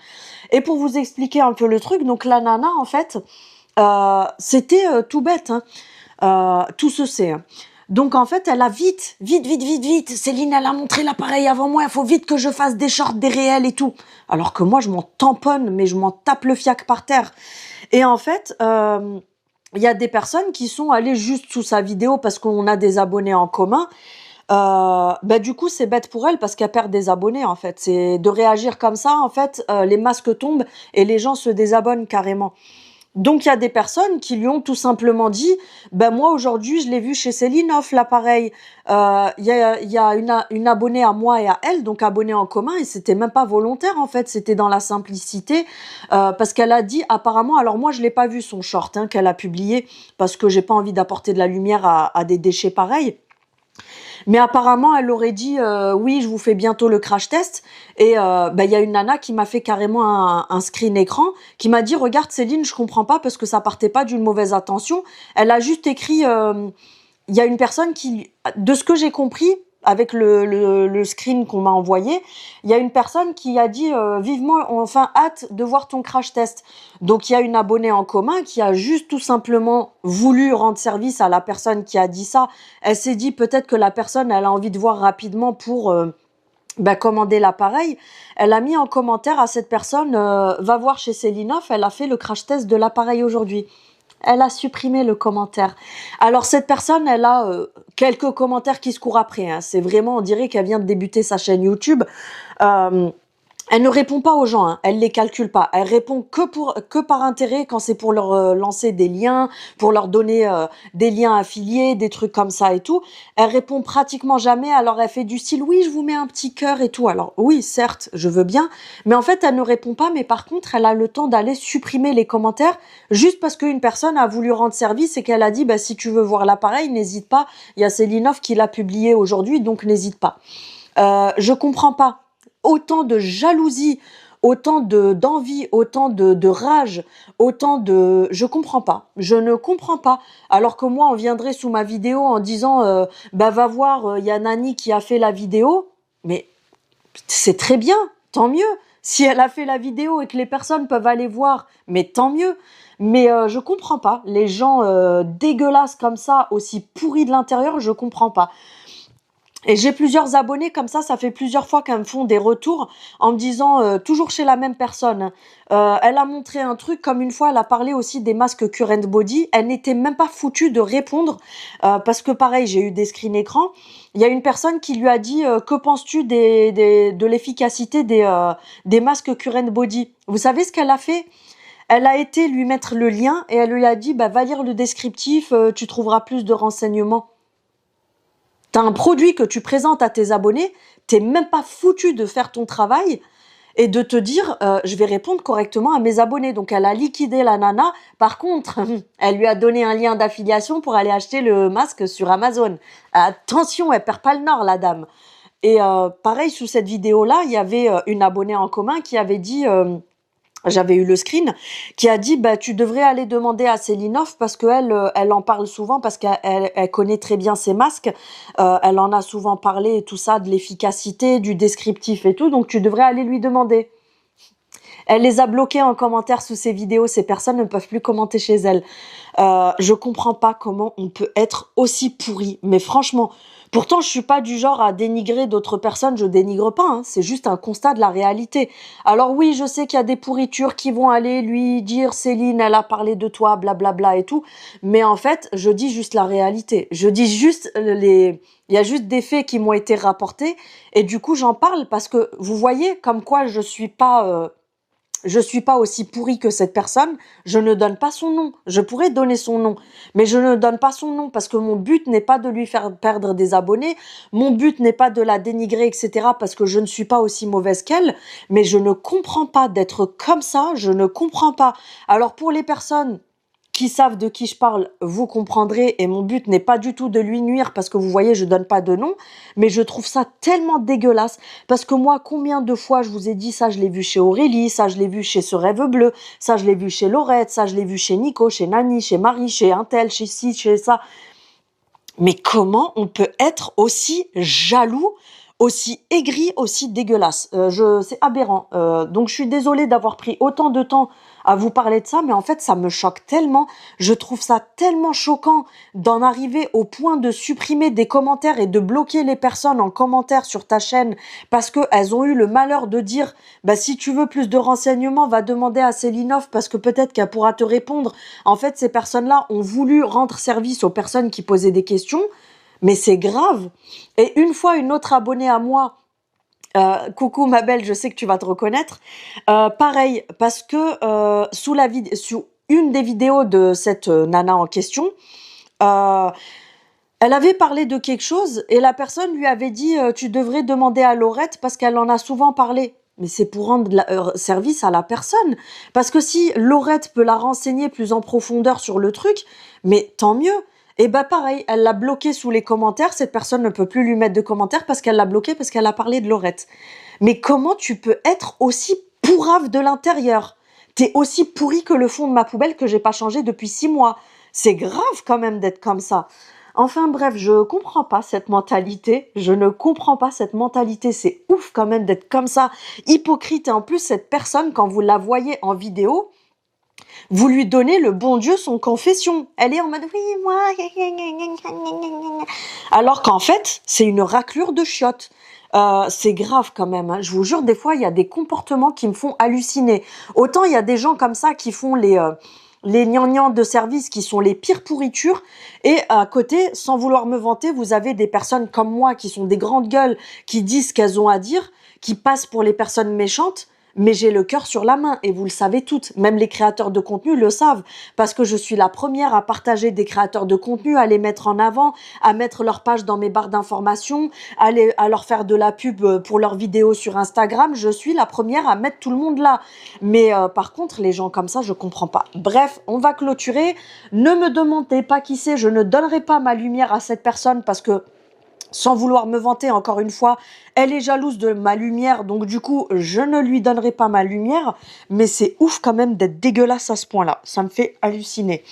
Et pour vous expliquer un peu le truc, donc la nana, en fait, c'était tout bête, hein. Tout se sait, hein. Donc en fait, elle a vite, Céline, elle a montré l'appareil avant moi, il faut vite que je fasse des shorts, des réels et tout. Alors que moi, je m'en tamponne, mais je m'en tape le fiac par terre. Et en fait, il y a des personnes qui sont allées juste sous sa vidéo parce qu'on a des abonnés en commun. Bah du coup, c'est bête pour elle parce qu'elle perd des abonnés, en fait. C'est de réagir comme ça, en fait, les masques tombent et les gens se désabonnent carrément. Donc il y a des personnes qui lui ont tout simplement dit, ben moi aujourd'hui je l'ai vu chez Céline Hoff l'appareil, il y a une abonnée à moi et à elle, donc abonnée en commun, et c'était même pas volontaire en fait, c'était dans la simplicité, parce qu'elle a dit apparemment, alors moi je l'ai pas vu son short hein, qu'elle a publié, parce que j'ai pas envie d'apporter de la lumière à des déchets pareils. Mais apparemment, elle aurait dit oui, je vous fais bientôt le crash test. Et il y a une nana qui m'a fait carrément un screen écran, qui m'a dit regarde Céline, je comprends pas parce que ça partait pas d'une mauvaise intention. Elle a juste écrit, il y a une personne qui, de ce que j'ai compris, avec le screen qu'on m'a envoyé, il y a une personne qui a dit vivement, enfin hâte de voir ton crash test. Donc il y a une abonnée en commun qui a juste tout simplement voulu rendre service à la personne qui a dit ça. Elle s'est dit peut-être que la personne elle a envie de voir rapidement pour commander l'appareil. Elle a mis en commentaire à cette personne va voir chez Céline Hoff, elle a fait le crash test de l'appareil aujourd'hui. Elle a supprimé le commentaire. Alors cette personne, elle a quelques commentaires qui se courent après, hein. C'est vraiment, on dirait qu'elle vient de débuter sa chaîne YouTube. Elle ne répond pas aux gens, hein. Elle les calcule pas. Elle répond que par intérêt quand c'est pour leur lancer des liens, pour leur donner des liens affiliés, des trucs comme ça et tout. Elle répond pratiquement jamais. Alors elle fait du style oui, je vous mets un petit cœur et tout. Alors oui, certes, je veux bien, mais en fait elle ne répond pas. Mais par contre, elle a le temps d'aller supprimer les commentaires juste parce qu'une personne a voulu rendre service et qu'elle a dit bah si tu veux voir l'appareil, n'hésite pas. Il y a Céline Hoff qui l'a publié aujourd'hui, donc n'hésite pas. Je comprends pas. Autant de jalousie, autant d'envie, autant de rage, autant de... Je comprends pas. Je ne comprends pas. Alors que moi, on viendrait sous ma vidéo en disant va voir, y a Nani qui a fait la vidéo. Mais c'est très bien, tant mieux. Si elle a fait la vidéo et que les personnes peuvent aller voir, mais tant mieux. Mais je comprends pas. Les gens dégueulasses comme ça, aussi pourris de l'intérieur, je comprends pas. Et j'ai plusieurs abonnés comme ça fait plusieurs fois qu'elles me font des retours en me disant, toujours chez la même personne, elle a montré un truc, comme une fois elle a parlé aussi des masques Current Body, elle n'était même pas foutue de répondre, parce que pareil, j'ai eu des screen écrans, il y a une personne qui lui a dit, que penses-tu de l'efficacité des masques Current Body? Vous savez ce qu'elle a fait? Elle a été lui mettre le lien et elle lui a dit, va lire le descriptif, tu trouveras plus de renseignements. T'as un produit que tu présentes à tes abonnés, t'es même pas foutu de faire ton travail et de te dire je vais répondre correctement à mes abonnés. Donc elle a liquidé la nana. Par contre, elle lui a donné un lien d'affiliation pour aller acheter le masque sur Amazon. Attention, elle perd pas le nord, la dame. Et pareil, sous cette vidéo-là, il y avait une abonnée en commun qui avait dit... j'avais eu le screen, qui a dit tu devrais aller demander à Céline Hoff parce qu'elle elle en parle souvent, parce qu'elle connaît très bien ses masques, elle en a souvent parlé et tout ça, de l'efficacité, du descriptif et tout, donc tu devrais aller lui demander. Elle les a bloqués en commentaire sous ses vidéos, ces personnes ne peuvent plus commenter chez elle. Je comprends pas comment on peut être aussi pourri, mais franchement, pourtant je suis pas du genre à dénigrer d'autres personnes, je dénigre pas, hein, c'est juste un constat de la réalité. Alors oui, je sais qu'il y a des pourritures qui vont aller lui dire Céline, elle a parlé de toi, blablabla et tout, mais en fait, je dis juste la réalité. Je dis juste il y a juste des faits qui m'ont été rapportés et du coup j'en parle parce que vous voyez comme quoi je suis pas aussi pourrie que cette personne, je ne donne pas son nom. Je pourrais donner son nom, mais je ne donne pas son nom parce que mon but n'est pas de lui faire perdre des abonnés, mon but n'est pas de la dénigrer, etc. parce que je ne suis pas aussi mauvaise qu'elle, mais je ne comprends pas d'être comme ça, je ne comprends pas. Alors pour les personnes qui savent de qui je parle, vous comprendrez, et mon but n'est pas du tout de lui nuire, parce que vous voyez, je donne pas de nom, mais je trouve ça tellement dégueulasse, parce que moi, combien de fois je vous ai dit ça, je l'ai vu chez Aurélie, ça je l'ai vu chez Ce Rêve Bleu, ça je l'ai vu chez Laurette, ça je l'ai vu chez Nico, chez Nani, chez Marie, chez Untel, chez ci, chez ça. Mais comment on peut être aussi jaloux, aussi aigri, aussi dégueulasse? C'est aberrant. Donc je suis désolée d'avoir pris autant de temps à vous parler de ça, mais en fait ça me choque tellement. Je trouve ça tellement choquant d'en arriver au point de supprimer des commentaires et de bloquer les personnes en commentaire sur ta chaîne parce qu'elles ont eu le malheur de dire bah, si tu veux plus de renseignements, va demander à Célinov parce que peut-être qu'elle pourra te répondre. En fait, ces personnes-là ont voulu rendre service aux personnes qui posaient des questions, mais c'est grave. Et une fois, une autre abonnée à moi, coucou ma belle, je sais que tu vas te reconnaître, pareil, parce que sous une des vidéos de cette nana en question, elle avait parlé de quelque chose et la personne lui avait dit tu devrais demander à Laurette parce qu'elle en a souvent parlé. Mais c'est pour rendre service à la personne. Parce que si Laurette peut la renseigner plus en profondeur sur le truc, mais tant mieux. Et bah pareil, elle l'a bloqué sous les commentaires. Cette personne ne peut plus lui mettre de commentaires parce qu'elle l'a bloqué parce qu'elle a parlé de Laurette. Mais comment tu peux être aussi pourrave de l'intérieur? T'es aussi pourri que le fond de ma poubelle que j'ai pas changé depuis 6 mois. C'est grave quand même d'être comme ça. Enfin bref, je comprends pas cette mentalité. Je ne comprends pas cette mentalité. C'est ouf quand même d'être comme ça, hypocrite. Et en plus, cette personne, quand vous la voyez en vidéo, vous lui donnez le bon Dieu son confession. Elle est en mode oui, moi. Alors qu'en fait, c'est une raclure de chiottes. C'est grave quand même. Hein. Je vous jure, des fois, il y a des comportements qui me font halluciner. Autant il y a des gens comme ça qui font les gnangnans de service qui sont les pires pourritures. Et à côté, sans vouloir me vanter, vous avez des personnes comme moi qui sont des grandes gueules, qui disent ce qu'elles ont à dire, qui passent pour les personnes méchantes. Mais j'ai le cœur sur la main et vous le savez toutes. Même les créateurs de contenu le savent parce que je suis la première à partager des créateurs de contenu, à les mettre en avant, à mettre leur page dans mes barres d'informations, à leur faire de la pub pour leurs vidéos sur Instagram. Je suis la première à mettre tout le monde là. Mais par contre, les gens comme ça, je comprends pas. Bref, on va clôturer. Ne me demandez pas qui c'est. Je ne donnerai pas ma lumière à cette personne parce que sans vouloir me vanter, encore une fois, elle est jalouse de ma lumière, donc du coup, je ne lui donnerai pas ma lumière, mais c'est ouf quand même d'être dégueulasse à ce point-là, ça me fait halluciner.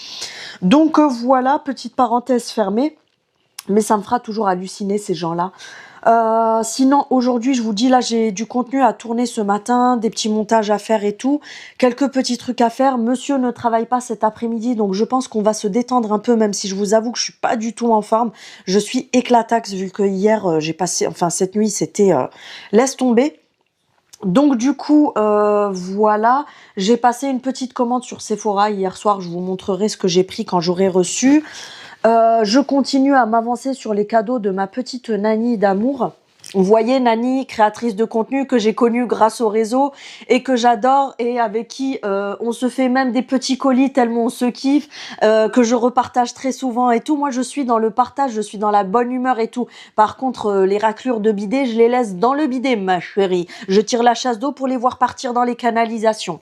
Donc voilà, petite parenthèse fermée, mais ça me fera toujours halluciner ces gens-là. Sinon, aujourd'hui, je vous dis, là, j'ai du contenu à tourner ce matin, des petits montages à faire et tout, quelques petits trucs à faire. Monsieur ne travaille pas cet après-midi, donc je pense qu'on va se détendre un peu, même si je vous avoue que je suis pas du tout en forme. Je suis éclataxe, vu que hier, j'ai passé, enfin, cette nuit, c'était laisse tomber. Donc du coup, voilà, j'ai passé une petite commande sur Sephora hier soir, je vous montrerai ce que j'ai pris quand j'aurai reçu. Je continue à m'avancer sur les cadeaux de ma petite Nani d'amour. Vous voyez, Nani, créatrice de contenu que j'ai connue grâce au réseau et que j'adore et avec qui on se fait même des petits colis tellement on se kiffe, que je repartage très souvent et tout. Moi, je suis dans le partage, je suis dans la bonne humeur et tout. Par contre, les raclures de bidet, je les laisse dans le bidet, ma chérie. Je tire la chasse d'eau pour les voir partir dans les canalisations.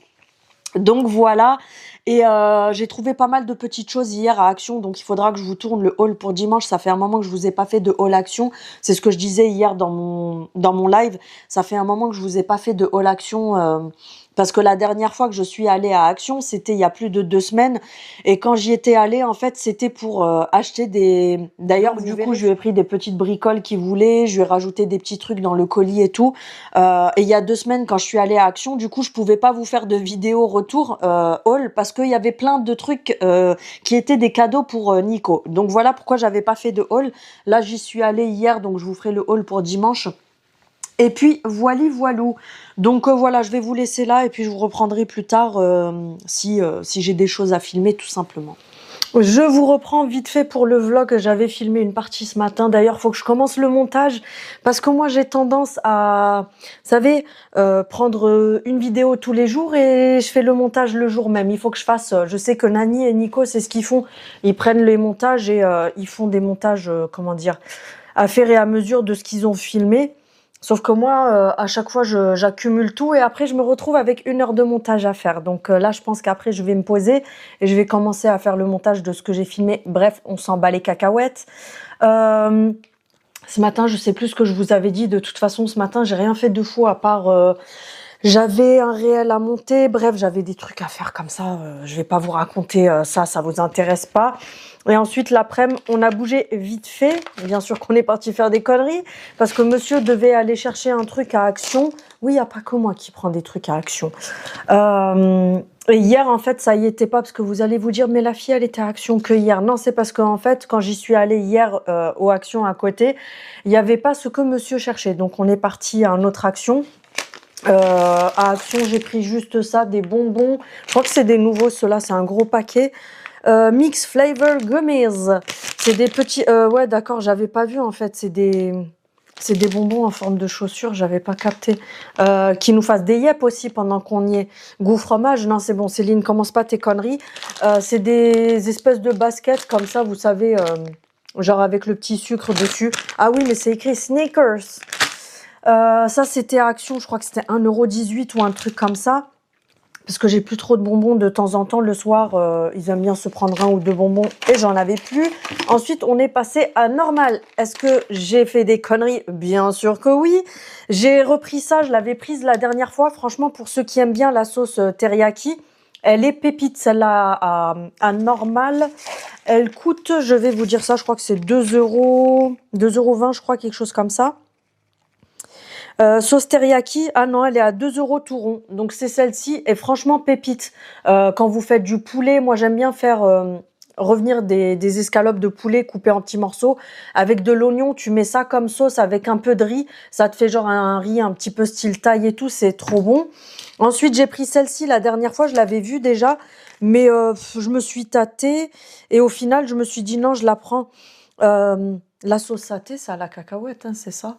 Donc voilà, et j'ai trouvé pas mal de petites choses hier à Action, donc il faudra que je vous tourne le haul pour dimanche. Ça fait un moment que je vous ai pas fait de haul Action, c'est ce que je disais hier dans mon live. Ça fait un moment que je vous ai pas fait de haul Action, parce que la dernière fois que je suis allée à Action, c'était il y a plus de 2 semaines, et quand j'y étais allée, en fait, c'était pour acheter des... D'ailleurs, du coup, je lui ai pris des petites bricoles qu'il voulait, je lui ai rajouté des petits trucs dans le colis et tout, et il y a 2 semaines, quand je suis allée à Action, du coup, je pouvais pas vous faire de vidéo retour haul, parce qu'il y avait plein de trucs qui étaient des cadeaux pour Nico. Donc voilà pourquoi j'avais pas fait de haul. Là, j'y suis allée hier, donc je vous ferai le haul pour dimanche. Et puis, voilou. Donc voilà, je vais vous laisser là et puis je vous reprendrai plus tard si j'ai des choses à filmer, tout simplement. Je vous reprends vite fait pour le vlog. J'avais filmé une partie ce matin. D'ailleurs, faut que je commence le montage parce que moi, j'ai tendance à, vous savez, prendre une vidéo tous les jours et je fais le montage le jour même. Il faut que je fasse... je sais que Nani et Nico, c'est ce qu'ils font. Ils prennent les montages et ils font des montages, comment dire, à faire et à mesure de ce qu'ils ont filmé. Sauf que moi, à chaque fois, j'accumule tout et après, je me retrouve avec 1 heure de montage à faire. Donc là, je pense qu'après, je vais me poser et je vais commencer à faire le montage de ce que j'ai filmé. Bref, on s'en bat les cacahuètes. Ce matin, je sais plus ce que je vous avais dit. De toute façon, ce matin, j'ai rien fait de fou à part... j'avais un réel à monter. Bref, j'avais des trucs à faire comme ça. Je vais pas vous raconter ça vous intéresse pas. Et ensuite, l'après-midi, on a bougé vite fait. Bien sûr qu'on est parti faire des conneries parce que monsieur devait aller chercher un truc à Action. Oui, il n'y a pas que moi qui prends des trucs à Action. Et hier, en fait, ça y était pas parce que vous allez vous dire, mais la fille, elle était à Action que hier. Non, c'est parce qu'en fait, quand j'y suis allée hier aux Actions à côté, il n'y avait pas ce que monsieur cherchait. Donc, on est parti à une autre Action. À Action, j'ai pris juste ça, des bonbons. Je crois que c'est des nouveaux, ceux-là, c'est un gros paquet. Mix Flavor Gummies. C'est des petits... ouais, d'accord, j'avais pas vu, en fait. C'est des bonbons en forme de chaussures, j'avais pas capté. Qui nous fassent des yep aussi pendant qu'on y est. Goût fromage, non, c'est bon, Céline, commence pas tes conneries. C'est des espèces de baskets, comme ça, vous savez, genre avec le petit sucre dessus. Ah oui, mais c'est écrit Snickers. Ça, c'était à Action, je crois que c'était 1,18 € ou un truc comme ça. Parce que j'ai plus trop de bonbons de temps en temps. Le soir, ils aiment bien se prendre 1 ou 2 bonbons et j'en avais plus. Ensuite, on est passé à Normal. Est-ce que j'ai fait des conneries? Bien sûr que oui. J'ai repris ça, je l'avais prise la dernière fois. Franchement, pour ceux qui aiment bien la sauce teriyaki, elle est pépite, celle-là à Normal. Elle coûte, je vais vous dire ça, je crois que c'est 2 €, 2,20 €, je crois, quelque chose comme ça. Sauce teriyaki, ah non, elle est à 2 € tout rond. Donc c'est celle-ci et franchement pépite. Quand vous faites du poulet, moi j'aime bien faire revenir des escalopes de poulet coupées en petits morceaux avec de l'oignon. Tu mets ça comme sauce avec un peu de riz. Ça te fait genre un riz un petit peu style thaï et tout. C'est trop bon. Ensuite, j'ai pris celle-ci. La dernière fois, je l'avais vue déjà. Mais je me suis tâtée. Et au final, je me suis dit non, je la prends. La sauce saté, c'est à la cacahuète, hein, c'est ça?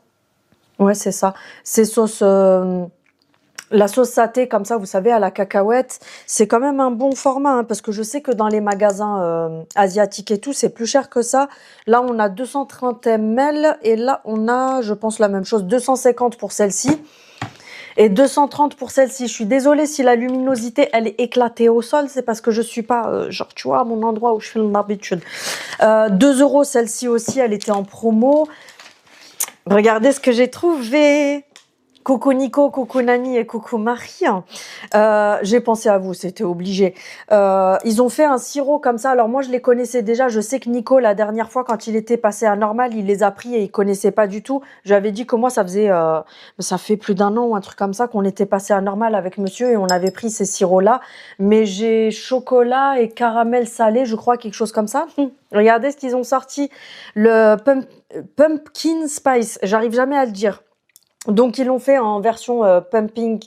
Ouais, c'est ça. C'est sauce, la sauce saté comme ça, vous savez, à la cacahuète, c'est quand même un bon format, hein, parce que je sais que dans les magasins asiatiques et tout, c'est plus cher que ça. Là, on a 230 ml et là, on a, je pense, la même chose, 250 pour celle-ci et 230 pour celle-ci. Je suis désolée si la luminosité, elle est éclatée au sol, c'est parce que je suis pas, genre, tu vois, à mon endroit où je filme d'habitude. 2 € celle-ci aussi, elle était en promo. Regardez ce que j'ai trouvé. Coucou Nico, coucou Nani et coucou Marie. J'ai pensé à vous, c'était obligé. Ils ont fait un sirop comme ça. Alors moi, je les connaissais déjà. Je sais que Nico, la dernière fois, quand il était passé à Normal, il les a pris et il connaissait pas du tout. J'avais dit que moi, ça fait plus d'1 an ou un truc comme ça qu'on était passé à Normal avec monsieur et on avait pris ces sirops-là. Mais j'ai chocolat et caramel salé, je crois, quelque chose comme ça. Regardez ce qu'ils ont sorti. Le pumpkin spice. J'arrive jamais à le dire. Donc ils l'ont fait en version pumpkin,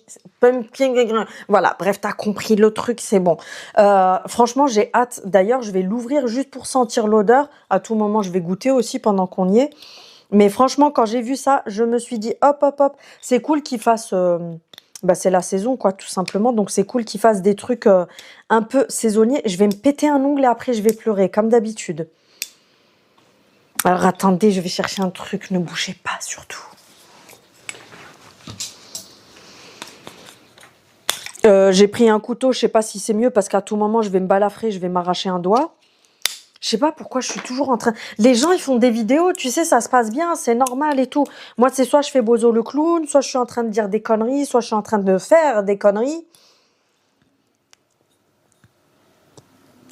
voilà, bref, t'as compris le truc, c'est bon. Franchement, j'ai hâte. D'ailleurs, je vais l'ouvrir juste pour sentir l'odeur. À tout moment, je vais goûter aussi pendant qu'on y est. Mais franchement, quand j'ai vu ça, je me suis dit, hop, hop, hop, c'est cool qu'ils fassent... bah, c'est la saison, quoi, tout simplement. Donc c'est cool qu'ils fassent des trucs un peu saisonniers. Je vais me péter un ongle et après, je vais pleurer, comme d'habitude. Alors attendez, je vais chercher un truc. Ne bougez pas, surtout. J'ai pris un couteau, je sais pas si c'est mieux parce qu'à tout moment je vais me balafrer, je vais m'arracher un doigt. Je sais pas pourquoi je suis toujours en train... Les gens ils font des vidéos, tu sais, ça se passe bien, c'est normal et tout. Moi c'est soit je fais Bozo le clown, soit je suis en train de dire des conneries, soit je suis en train de faire des conneries.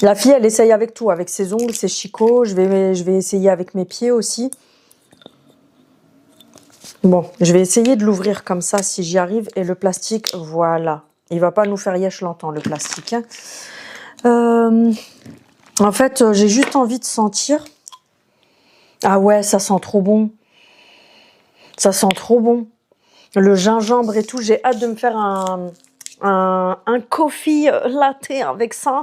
La fille elle essaye avec tout, avec ses ongles, ses chicots, je vais essayer avec mes pieds aussi. Bon, je vais essayer de l'ouvrir comme ça si j'y arrive. Et le plastique, voilà. Il va pas nous faire yesh longtemps, le plastique. Hein. En fait, j'ai juste envie de sentir. Ah ouais, ça sent trop bon. Ça sent trop bon. Le gingembre et tout. J'ai hâte de me faire un coffee latte avec ça.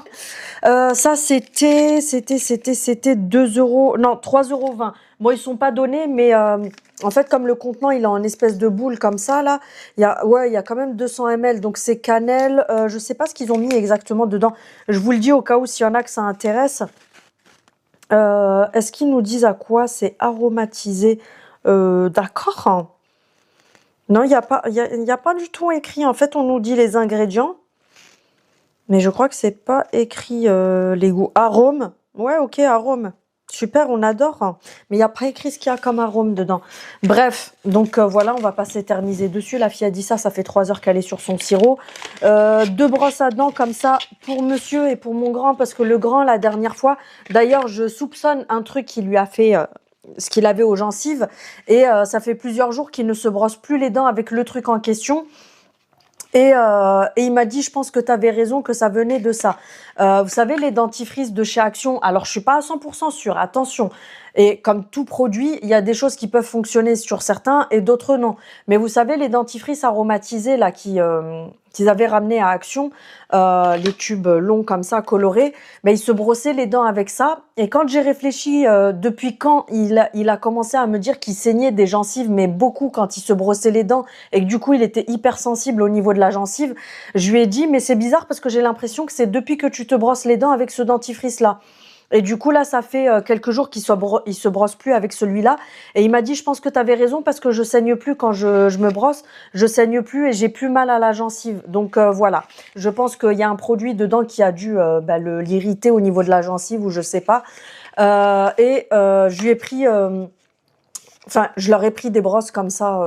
Ça, c'était 2 €. Non, 3,20 €. Bon, ils sont pas donnés, mais en fait, comme le contenant, il est en espèce de boule comme ça, là, il y a quand même 200 ml. Donc, c'est cannelle. Je sais pas ce qu'ils ont mis exactement dedans. Je vous le dis au cas où s'il y en a que ça intéresse. Est-ce qu'ils nous disent à quoi c'est aromatisé? D'accord. Non, il y a pas du tout écrit. En fait, on nous dit les ingrédients. Mais je crois que c'est pas écrit les goûts. Arôme. Ouais, ok, arôme. Super, on adore, hein. Mais il n'y a pas écrit ce qu'il y a comme arôme dedans. Bref, donc voilà, on va pas s'éterniser dessus. La fille a dit ça, ça fait 3 heures qu'elle est sur son sirop. 2 brosses à dents comme ça pour monsieur et pour mon grand, parce que le grand, la dernière fois, d'ailleurs, je soupçonne un truc qui lui a fait ce qu'il avait aux gencives. Et ça fait plusieurs jours qu'il ne se brosse plus les dents avec le truc en question. Et il m'a dit, je pense que tu avais raison, que ça venait de ça. Vous savez, les dentifrices de chez Action, alors je suis pas à 100% sûre, attention. Et comme tout produit, il y a des choses qui peuvent fonctionner sur certains et d'autres non. Mais vous savez, les dentifrices aromatisés là qu'ils avaient ramené à Action, les tubes longs comme ça, colorés, ben, ils se brossaient les dents avec ça. Et quand j'ai réfléchi depuis quand il a commencé à me dire qu'il saignait des gencives, mais beaucoup quand il se brossait les dents, et que du coup il était hypersensible au niveau de la gencive, je lui ai dit, mais c'est bizarre parce que j'ai l'impression que c'est depuis que tu te brosses les dents avec ce dentifrice-là. Et du coup, là, ça fait quelques jours qu'il se brosse plus avec celui-là. Et il m'a dit, je pense que tu avais raison parce que je saigne plus quand je me brosse. Je saigne plus et j'ai plus mal à la gencive. Donc voilà, je pense qu'il y a un produit dedans qui a dû l'irriter au niveau de la gencive ou je sais pas. Je lui ai pris... Enfin, je leur ai pris des brosses comme ça,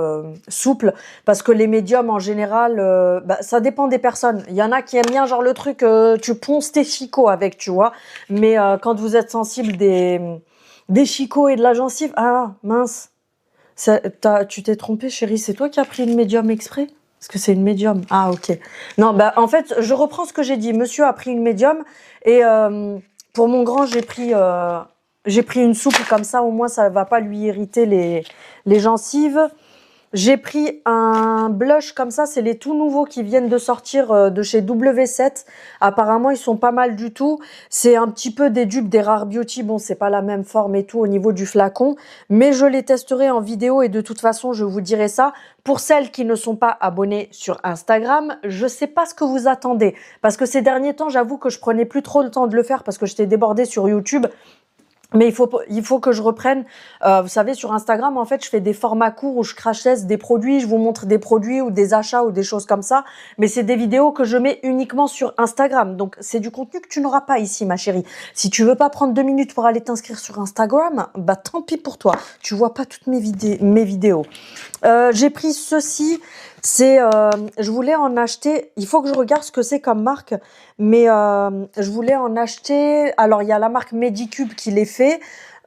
souples, parce que les médiums, en général, ça dépend des personnes. Il y en a qui aiment bien, genre, le truc, tu ponces tes chicots avec, tu vois. Mais quand vous êtes sensible des chicots et de la gencive, ah, mince, tu t'es trompé, chérie, c'est toi qui as pris une médium exprès? Parce que c'est une médium. Ah, ok. Non, en fait, je reprends ce que j'ai dit. Monsieur a pris une médium, et pour mon grand, j'ai pris une souple comme ça, au moins ça va pas lui irriter les gencives. J'ai pris un blush comme ça, c'est les tout nouveaux qui viennent de sortir de chez W7. Apparemment, ils sont pas mal du tout. C'est un petit peu des dupes des Rare Beauty. Bon, c'est pas la même forme et tout au niveau du flacon, mais je les testerai en vidéo et de toute façon, je vous dirai ça. Pour celles qui ne sont pas abonnées sur Instagram, je sais pas ce que vous attendez. Parce que ces derniers temps, j'avoue que je prenais plus trop le temps de le faire parce que j'étais débordée sur YouTube. Mais il faut que je reprenne. Vous savez, sur Instagram, en fait, je fais des formats courts où je crash teste des produits, je vous montre des produits ou des achats ou des choses comme ça. Mais c'est des vidéos que je mets uniquement sur Instagram. Donc, c'est du contenu que tu n'auras pas ici, ma chérie. Si tu veux pas prendre 2 minutes pour aller t'inscrire sur Instagram, bah tant pis pour toi. Tu vois pas toutes mes vidéos. J'ai pris ceci. Je voulais en acheter. Il faut que je regarde ce que c'est comme marque, mais je voulais en acheter. Alors il y a la marque Medicube qui les fait.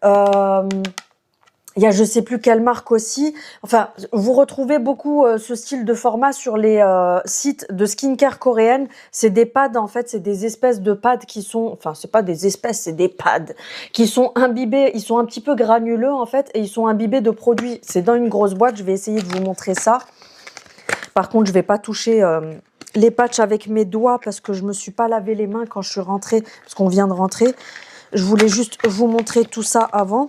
Il y a je sais plus quelle marque aussi. Enfin, vous retrouvez beaucoup ce style de format sur les sites de skincare coréenne. C'est des pads en fait, c'est des espèces de pads qui sont, enfin c'est pas des espèces, c'est des pads qui sont imbibés. Ils sont un petit peu granuleux en fait et ils sont imbibés de produits. C'est dans une grosse boîte. Je vais essayer de vous montrer ça. Par contre, je vais pas toucher les patchs avec mes doigts parce que je me suis pas lavé les mains quand je suis rentrée, parce qu'on vient de rentrer. Je voulais juste vous montrer tout ça avant.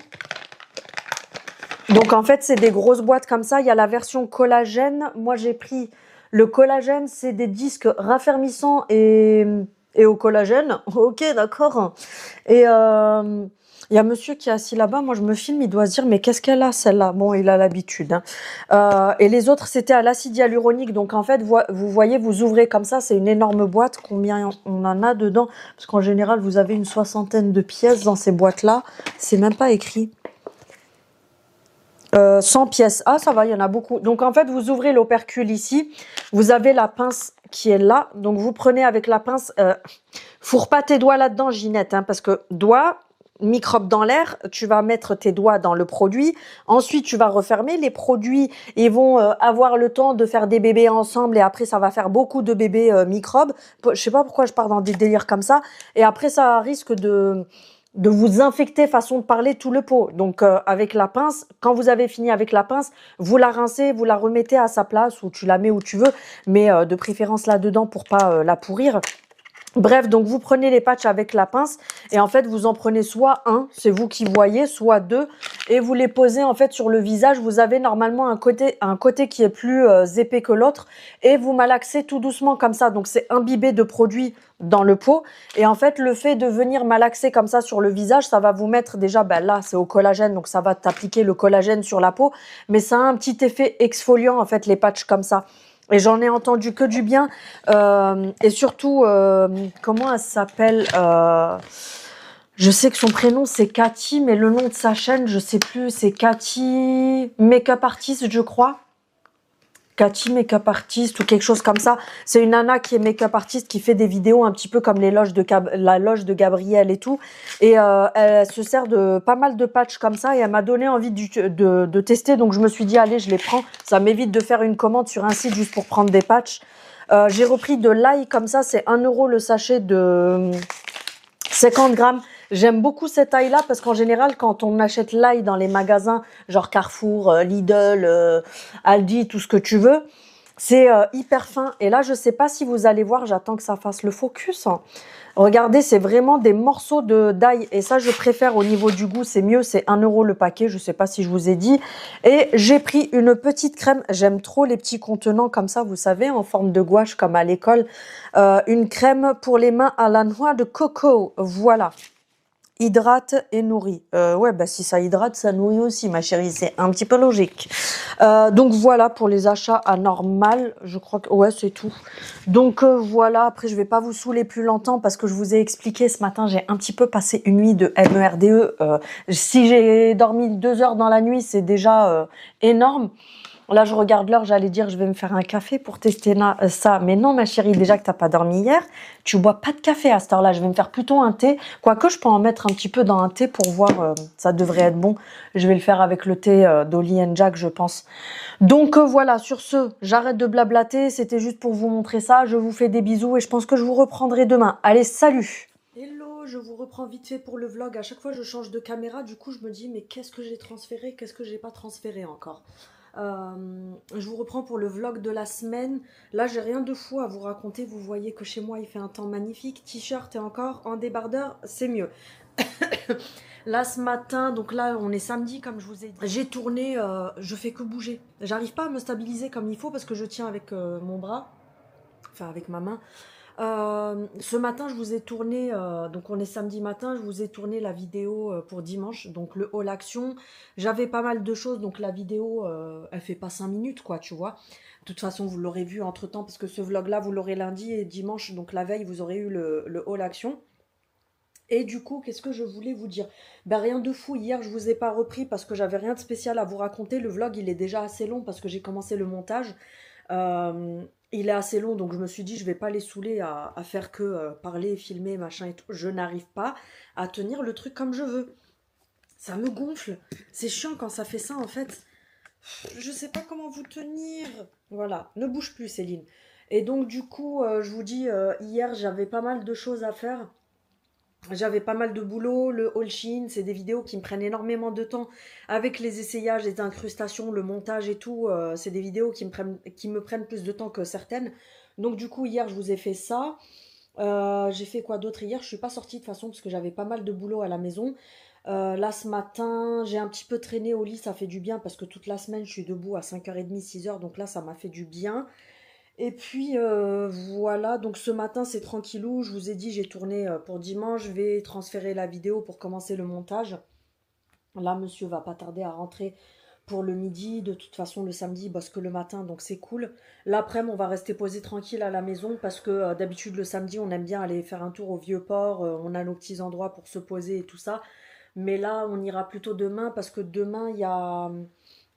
Donc en fait, c'est des grosses boîtes comme ça. Il y a la version collagène. Moi, j'ai pris le collagène. C'est des disques raffermissants et au collagène. Ok, d'accord. Et il y a monsieur qui est assis là-bas. Moi, je me filme. Il doit se dire, mais qu'est-ce qu'elle a, celle-là? Bon, il a l'habitude, hein. Et les autres, c'était à l'acide hyaluronique. Donc en fait, vous voyez, vous ouvrez comme ça. C'est une énorme boîte. Combien on en a dedans? Parce qu'en général, vous avez une 60aine de pièces dans ces boîtes-là. C'est même pas écrit. 100 pièces. Ah, ça va, il y en a beaucoup. Donc, en fait, vous ouvrez l'opercule ici. Vous avez la pince qui est là. Donc, vous prenez avec la pince. Fourre pas tes doigts là-dedans, Ginette, hein, parce que doigts, microbe dans l'air, tu vas mettre tes doigts dans le produit. Ensuite, tu vas refermer. Les produits, ils vont avoir le temps de faire des bébés ensemble. Et après, ça va faire beaucoup de bébés microbes. Je sais pas pourquoi je pars dans des délires comme ça. Et après, ça risque de vous infecter, façon de parler, tout le pot. Donc, avec la pince, quand vous avez fini avec la pince, vous la rincez, vous la remettez à sa place ou tu la mets où tu veux, mais de préférence là-dedans pour pas la pourrir. Bref, donc vous prenez les patchs avec la pince et en fait, vous en prenez soit un, c'est vous qui voyez, soit deux. et vous les posez en fait sur le visage. Vous avez normalement un côté qui est plus épais que l'autre et vous malaxez tout doucement comme ça. Donc c'est imbibé de produit dans le pot et en fait le fait de venir malaxer comme ça sur le visage, ça va vous mettre déjà, ben là c'est au collagène, donc ça va t'appliquer le collagène sur la peau, mais ça a un petit effet exfoliant en fait les patchs comme ça. Et j'en ai entendu que du bien. Et surtout, comment elle s'appelle je sais que son prénom c'est Cathy, mais le nom de sa chaîne, je sais plus, c'est Cathy Makeup Artist, je crois. Cathy Makeup Artist ou quelque chose comme ça. C'est une nana qui est make-up artiste qui fait des vidéos un petit peu comme la loge de Gabriel et tout. Et elle se sert de pas mal de patchs comme ça et elle m'a donné envie de tester. Donc je me suis dit, allez, je les prends. Ça m'évite de faire une commande sur un site juste pour prendre des patchs. J'ai repris de l'ail comme ça. C'est 1 € le sachet de 50 grammes. J'aime beaucoup cette ail-là parce qu'en général, quand on achète l'ail dans les magasins, genre Carrefour, Lidl, Aldi, tout ce que tu veux, c'est hyper fin. Et là, je sais pas si vous allez voir, j'attends que ça fasse le focus, hein. Regardez, c'est vraiment des morceaux d'ail. Et ça, je préfère au niveau du goût, c'est mieux. C'est 1 € le paquet, je sais pas si je vous ai dit. Et j'ai pris une petite crème. J'aime trop les petits contenants comme ça, vous savez, en forme de gouache comme à l'école. Une crème pour les mains à la noix de coco. Voilà. Hydrate et nourrit. Ouais, bah si ça hydrate, ça nourrit aussi, ma chérie. C'est un petit peu logique. Donc voilà pour les achats anormaux. Je crois que ouais, c'est tout. Donc voilà. Après, je vais pas vous saouler plus longtemps parce que je vous ai expliqué ce matin. J'ai un petit peu passé une nuit de MERDE. Si j'ai dormi 2 heures dans la nuit, c'est déjà énorme. Là, je regarde l'heure, j'allais dire, je vais me faire un café pour tester ça. Mais non, ma chérie, déjà que t'as pas dormi hier, tu bois pas de café à cette heure-là. Je vais me faire plutôt un thé. Quoique, je peux en mettre un petit peu dans un thé pour voir, ça devrait être bon. Je vais le faire avec le thé d'Oli and Jack, je pense. Donc voilà, sur ce, j'arrête de blablater. C'était juste pour vous montrer ça. Je vous fais des bisous et je pense que je vous reprendrai demain. Allez, salut! Hello, je vous reprends vite fait pour le vlog. À chaque fois, je change de caméra. Du coup, je me dis, mais qu'est-ce que j'ai transféré? Qu'est-ce que j'ai pas transféré encore? Je vous reprends pour le vlog de la semaine. Là, j'ai rien de fou à vous raconter. Vous voyez que chez moi, il fait un temps magnifique. T-shirt et encore en débardeur, c'est mieux. Là, ce matin, donc là, on est samedi, comme je vous ai dit. J'ai tourné, je fais que bouger. J'arrive pas à me stabiliser comme il faut parce que je tiens avec mon bras, enfin avec ma main. Ce matin, je vous ai tourné, donc on est samedi matin, je vous ai tourné la vidéo pour dimanche, donc le haul action. J'avais pas mal de choses, donc la vidéo, elle fait pas 5 minutes, quoi, tu vois. De toute façon, vous l'aurez vu entre-temps, parce que ce vlog-là, vous l'aurez lundi et dimanche, donc la veille, vous aurez eu le haul action. Et du coup, qu'est-ce que je voulais vous dire? Ben rien de fou, hier, je vous ai pas repris parce que j'avais rien de spécial à vous raconter. Le vlog, il est déjà assez long parce que j'ai commencé le montage. Il est assez long, donc je me suis dit, je vais pas les saouler à faire que parler, filmer, machin et tout. Je n'arrive pas à tenir le truc comme je veux. Ça me gonfle. C'est chiant quand ça fait ça, en fait. Je sais pas comment vous tenir. Voilà, ne bouge plus, Céline. Et donc, du coup, je vous dis, hier, j'avais pas mal de choses à faire. J'avais pas mal de boulot, le haul Shein, c'est des vidéos qui me prennent énormément de temps avec les essayages, les incrustations, le montage et tout. C'est des vidéos qui me prennent plus de temps que certaines. Donc du coup, hier, je vous ai fait ça. J'ai fait quoi d'autre hier? Je suis pas sortie de toute façon parce que j'avais pas mal de boulot à la maison. Là, ce matin, j'ai un petit peu traîné au lit, ça fait du bien parce que toute la semaine, je suis debout à 5h30, 6h. Donc là, ça m'a fait du bien. Et puis voilà, donc ce matin c'est tranquillou, je vous ai dit j'ai tourné pour dimanche, je vais transférer la vidéo pour commencer le montage. Là monsieur va pas tarder à rentrer pour le midi, de toute façon le samedi il bosse que le matin donc c'est cool. L'après-midi on va rester posé tranquille à la maison parce que d'habitude le samedi on aime bien aller faire un tour au Vieux-Port, on a nos petits endroits pour se poser et tout ça. Mais là on ira plutôt demain parce que demain il y a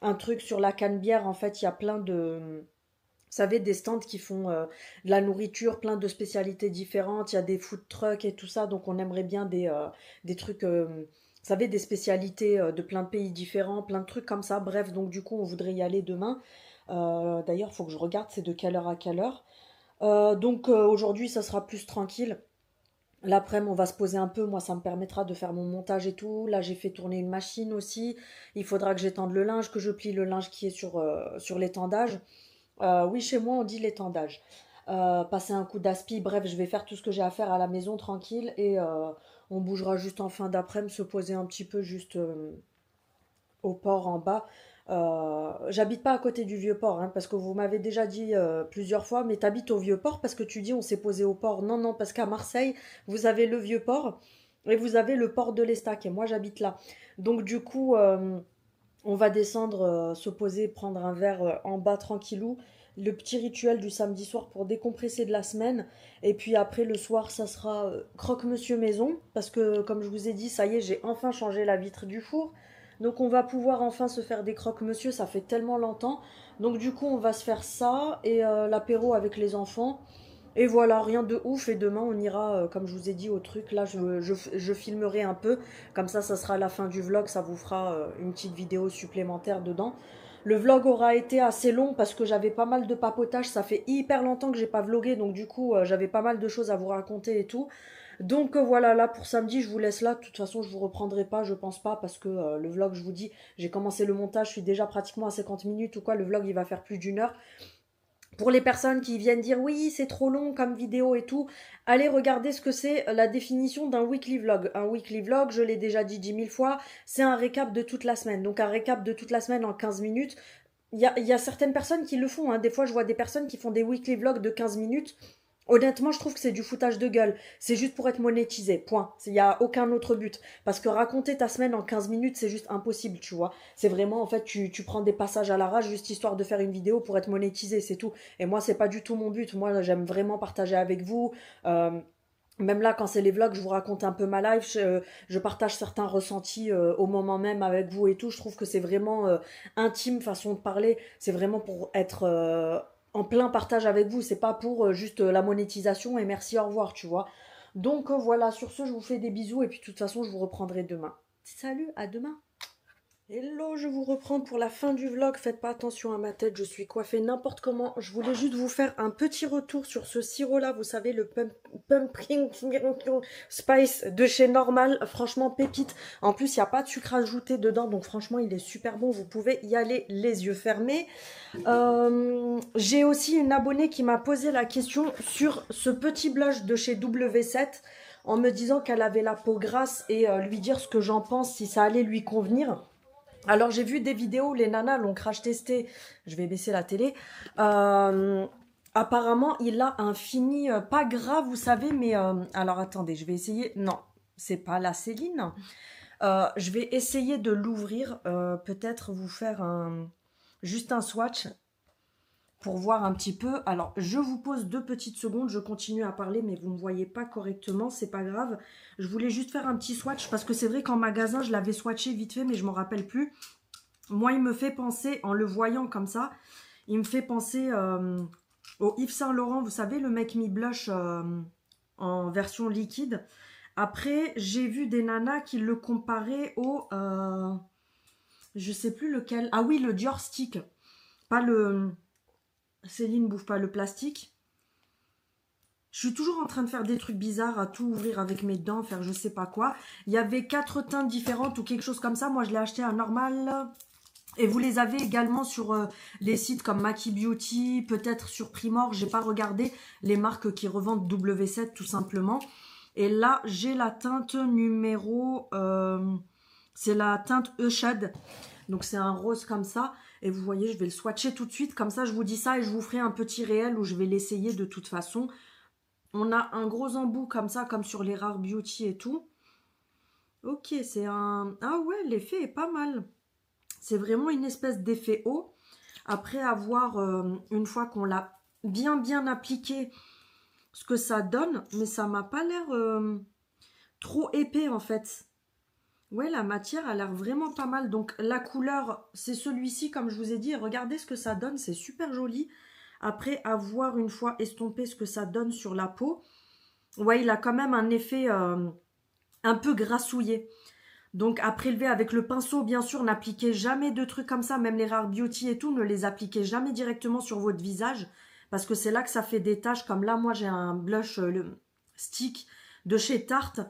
un truc sur la Canebière, en fait il y a plein de... Vous savez, des stands qui font de la nourriture, plein de spécialités différentes. Il y a des food trucks et tout ça. Donc, on aimerait bien des trucs, vous savez, des spécialités de plein de pays différents, plein de trucs comme ça. Bref, donc du coup, on voudrait y aller demain. D'ailleurs, il faut que je regarde, c'est de quelle heure à quelle heure. Donc, aujourd'hui, ça sera plus tranquille. L'après-midi, on va se poser un peu. Moi, ça me permettra de faire mon montage et tout. Là, j'ai fait tourner une machine aussi. Il faudra que j'étende le linge, que je plie le linge qui est sur l'étendage. Oui, chez moi, on dit l'étendage. Passer un coup d'aspi, bref, je vais faire tout ce que j'ai à faire à la maison tranquille et on bougera juste en fin d'après-midi, se poser un petit peu juste au port en bas. J'habite pas à côté du vieux port, hein, parce que vous m'avez déjà dit plusieurs fois, mais t'habites au vieux port parce que tu dis on s'est posé au port. Non, non, parce qu'à Marseille, vous avez le vieux port et vous avez le port de l'Estac et moi j'habite là. Donc du coup, on va descendre, se poser, prendre un verre en bas tranquillou. Le petit rituel du samedi soir pour décompresser de la semaine. Et puis après, le soir, ça sera croque-monsieur maison. Parce que, comme je vous ai dit, ça y est, j'ai enfin changé la vitre du four. Donc on va pouvoir enfin se faire des croque-monsieur. Ça fait tellement longtemps. Donc du coup, on va se faire ça et l'apéro avec les enfants. Et voilà, rien de ouf. Et demain, on ira, comme je vous ai dit, au truc. Là, je filmerai un peu. Comme ça sera la fin du vlog. Ça vous fera une petite vidéo supplémentaire dedans. Le vlog aura été assez long parce que j'avais pas mal de papotage. Ça fait hyper longtemps que j'ai pas vlogué. Donc, du coup, j'avais pas mal de choses à vous raconter et tout. Donc, voilà, là, pour samedi, je vous laisse là. De toute façon, je vous reprendrai pas, je pense pas. Parce que le vlog, je vous dis, j'ai commencé le montage. Je suis déjà pratiquement à 50 minutes ou quoi. Le vlog, il va faire plus d'1 heure. Pour les personnes qui viennent dire oui, c'est trop long comme vidéo et tout, allez regarder ce que c'est la définition d'un weekly vlog. Un weekly vlog, je l'ai déjà dit 10 000 fois, c'est un récap de toute la semaine. Donc un récap de toute la semaine en 15 minutes. Il y a certaines personnes qui le font, hein. Des fois, je vois des personnes qui font des weekly vlogs de 15 minutes. Honnêtement, je trouve que c'est du foutage de gueule. C'est juste pour être monétisé, point. Il n'y a aucun autre but. Parce que raconter ta semaine en 15 minutes, c'est juste impossible, tu vois. C'est vraiment, en fait, tu prends des passages à l'arrache juste histoire de faire une vidéo pour être monétisé, c'est tout. Et moi, c'est pas du tout mon but. Moi, j'aime vraiment partager avec vous. Même là, quand c'est les vlogs, je vous raconte un peu ma life, je partage certains ressentis au moment même avec vous et tout. Je trouve que c'est vraiment intime, façon de parler. C'est vraiment pour être en plein partage avec vous. C'est pas pour juste la monétisation et merci, au revoir, tu vois. Donc voilà, sur ce, je vous fais des bisous et puis de toute façon, je vous reprendrai demain. Salut, à demain. Hello, je vous reprends pour la fin du vlog. Faites pas attention à ma tête, je suis coiffée n'importe comment. Je voulais juste vous faire un petit retour sur ce sirop-là. Vous savez, le pumpkin spice de chez Normal. Franchement, pépite. En plus, il n'y a pas de sucre ajouté dedans. Donc franchement, il est super bon. Vous pouvez y aller les yeux fermés. J'ai aussi une abonnée qui m'a posé la question sur ce petit blush de chez W7 en me disant qu'elle avait la peau grasse et lui dire ce que j'en pense, si ça allait lui convenir. Alors j'ai vu des vidéos où les nanas l'ont crash testé. Je vais baisser la télé. Euh, Apparemment, il a un fini pas gras, vous savez, mais alors attendez, je vais essayer. Non, c'est pas la Céline. Je vais essayer de l'ouvrir. Peut-être vous faire juste un swatch pour voir un petit peu. Alors, je vous pose 2 petites secondes, je continue à parler, mais vous ne me voyez pas correctement, c'est pas grave. Je voulais juste faire un petit swatch, parce que c'est vrai qu'en magasin, je l'avais swatché vite fait, mais je ne m'en rappelle plus. Moi, il me fait penser, en le voyant comme ça, il me fait penser au Yves Saint Laurent, vous savez, le Make Me Blush en version liquide. Après, j'ai vu des nanas qui le comparaient au... je sais plus lequel. Ah oui, le Dior Stick. Pas le... Céline bouffe pas le plastique. Je suis toujours en train de faire des trucs bizarres, à tout ouvrir avec mes dents, faire je sais pas quoi. Il y avait 4 teintes différentes ou quelque chose comme ça. Moi, je l'ai acheté à Normal. Et vous les avez également sur les sites comme Maki Beauty, peut-être sur Primor. J'ai pas regardé les marques qui revendent W7 tout simplement. Et là, j'ai la teinte numéro... c'est la teinte E-Shade. Donc c'est un rose comme ça. Et vous voyez, je vais le swatcher tout de suite. Comme ça, je vous dis ça et je vous ferai un petit réel où je vais l'essayer de toute façon. On a un gros embout comme ça, comme sur les Rare Beauty et tout. Ok, c'est un... Ah ouais, l'effet est pas mal. C'est vraiment une espèce d'effet haut. Après avoir, une fois qu'on l'a bien appliqué, ce que ça donne. Mais ça m'a pas l'air trop épais en fait. Ouais, la matière a l'air vraiment pas mal. Donc la couleur, c'est celui-ci, comme je vous ai dit. Regardez ce que ça donne, c'est super joli. Après avoir une fois estompé ce que ça donne sur la peau, ouais, il a quand même un effet un peu grassouillé. Donc à prélever avec le pinceau, bien sûr, n'appliquez jamais de trucs comme ça. Même les Rare Beauty et tout, ne les appliquez jamais directement sur votre visage. Parce que c'est là que ça fait des taches. Comme là, moi j'ai un blush le stick de chez Tarte.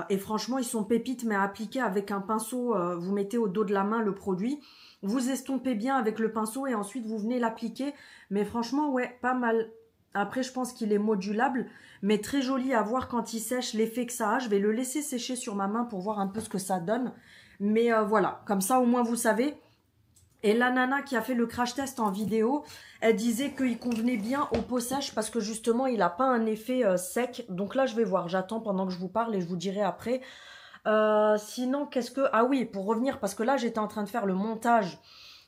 Et franchement, ils sont pépites, mais appliqués avec un pinceau, vous mettez au dos de la main le produit, vous estompez bien avec le pinceau et ensuite vous venez l'appliquer. Mais franchement, ouais, pas mal. Après, je pense qu'il est modulable, mais très joli à voir quand il sèche, l'effet que ça a. Je vais le laisser sécher sur ma main pour voir un peu ce que ça donne. Mais voilà, comme ça au moins vous savez. Et la nana qui a fait le crash test en vidéo, elle disait qu'il convenait bien aux peaux sèches parce que justement il n'a pas un effet sec. Donc là je vais voir, j'attends pendant que je vous parle et je vous dirai après. Sinon qu'est-ce que... Ah oui, pour revenir, parce que là j'étais en train de faire le montage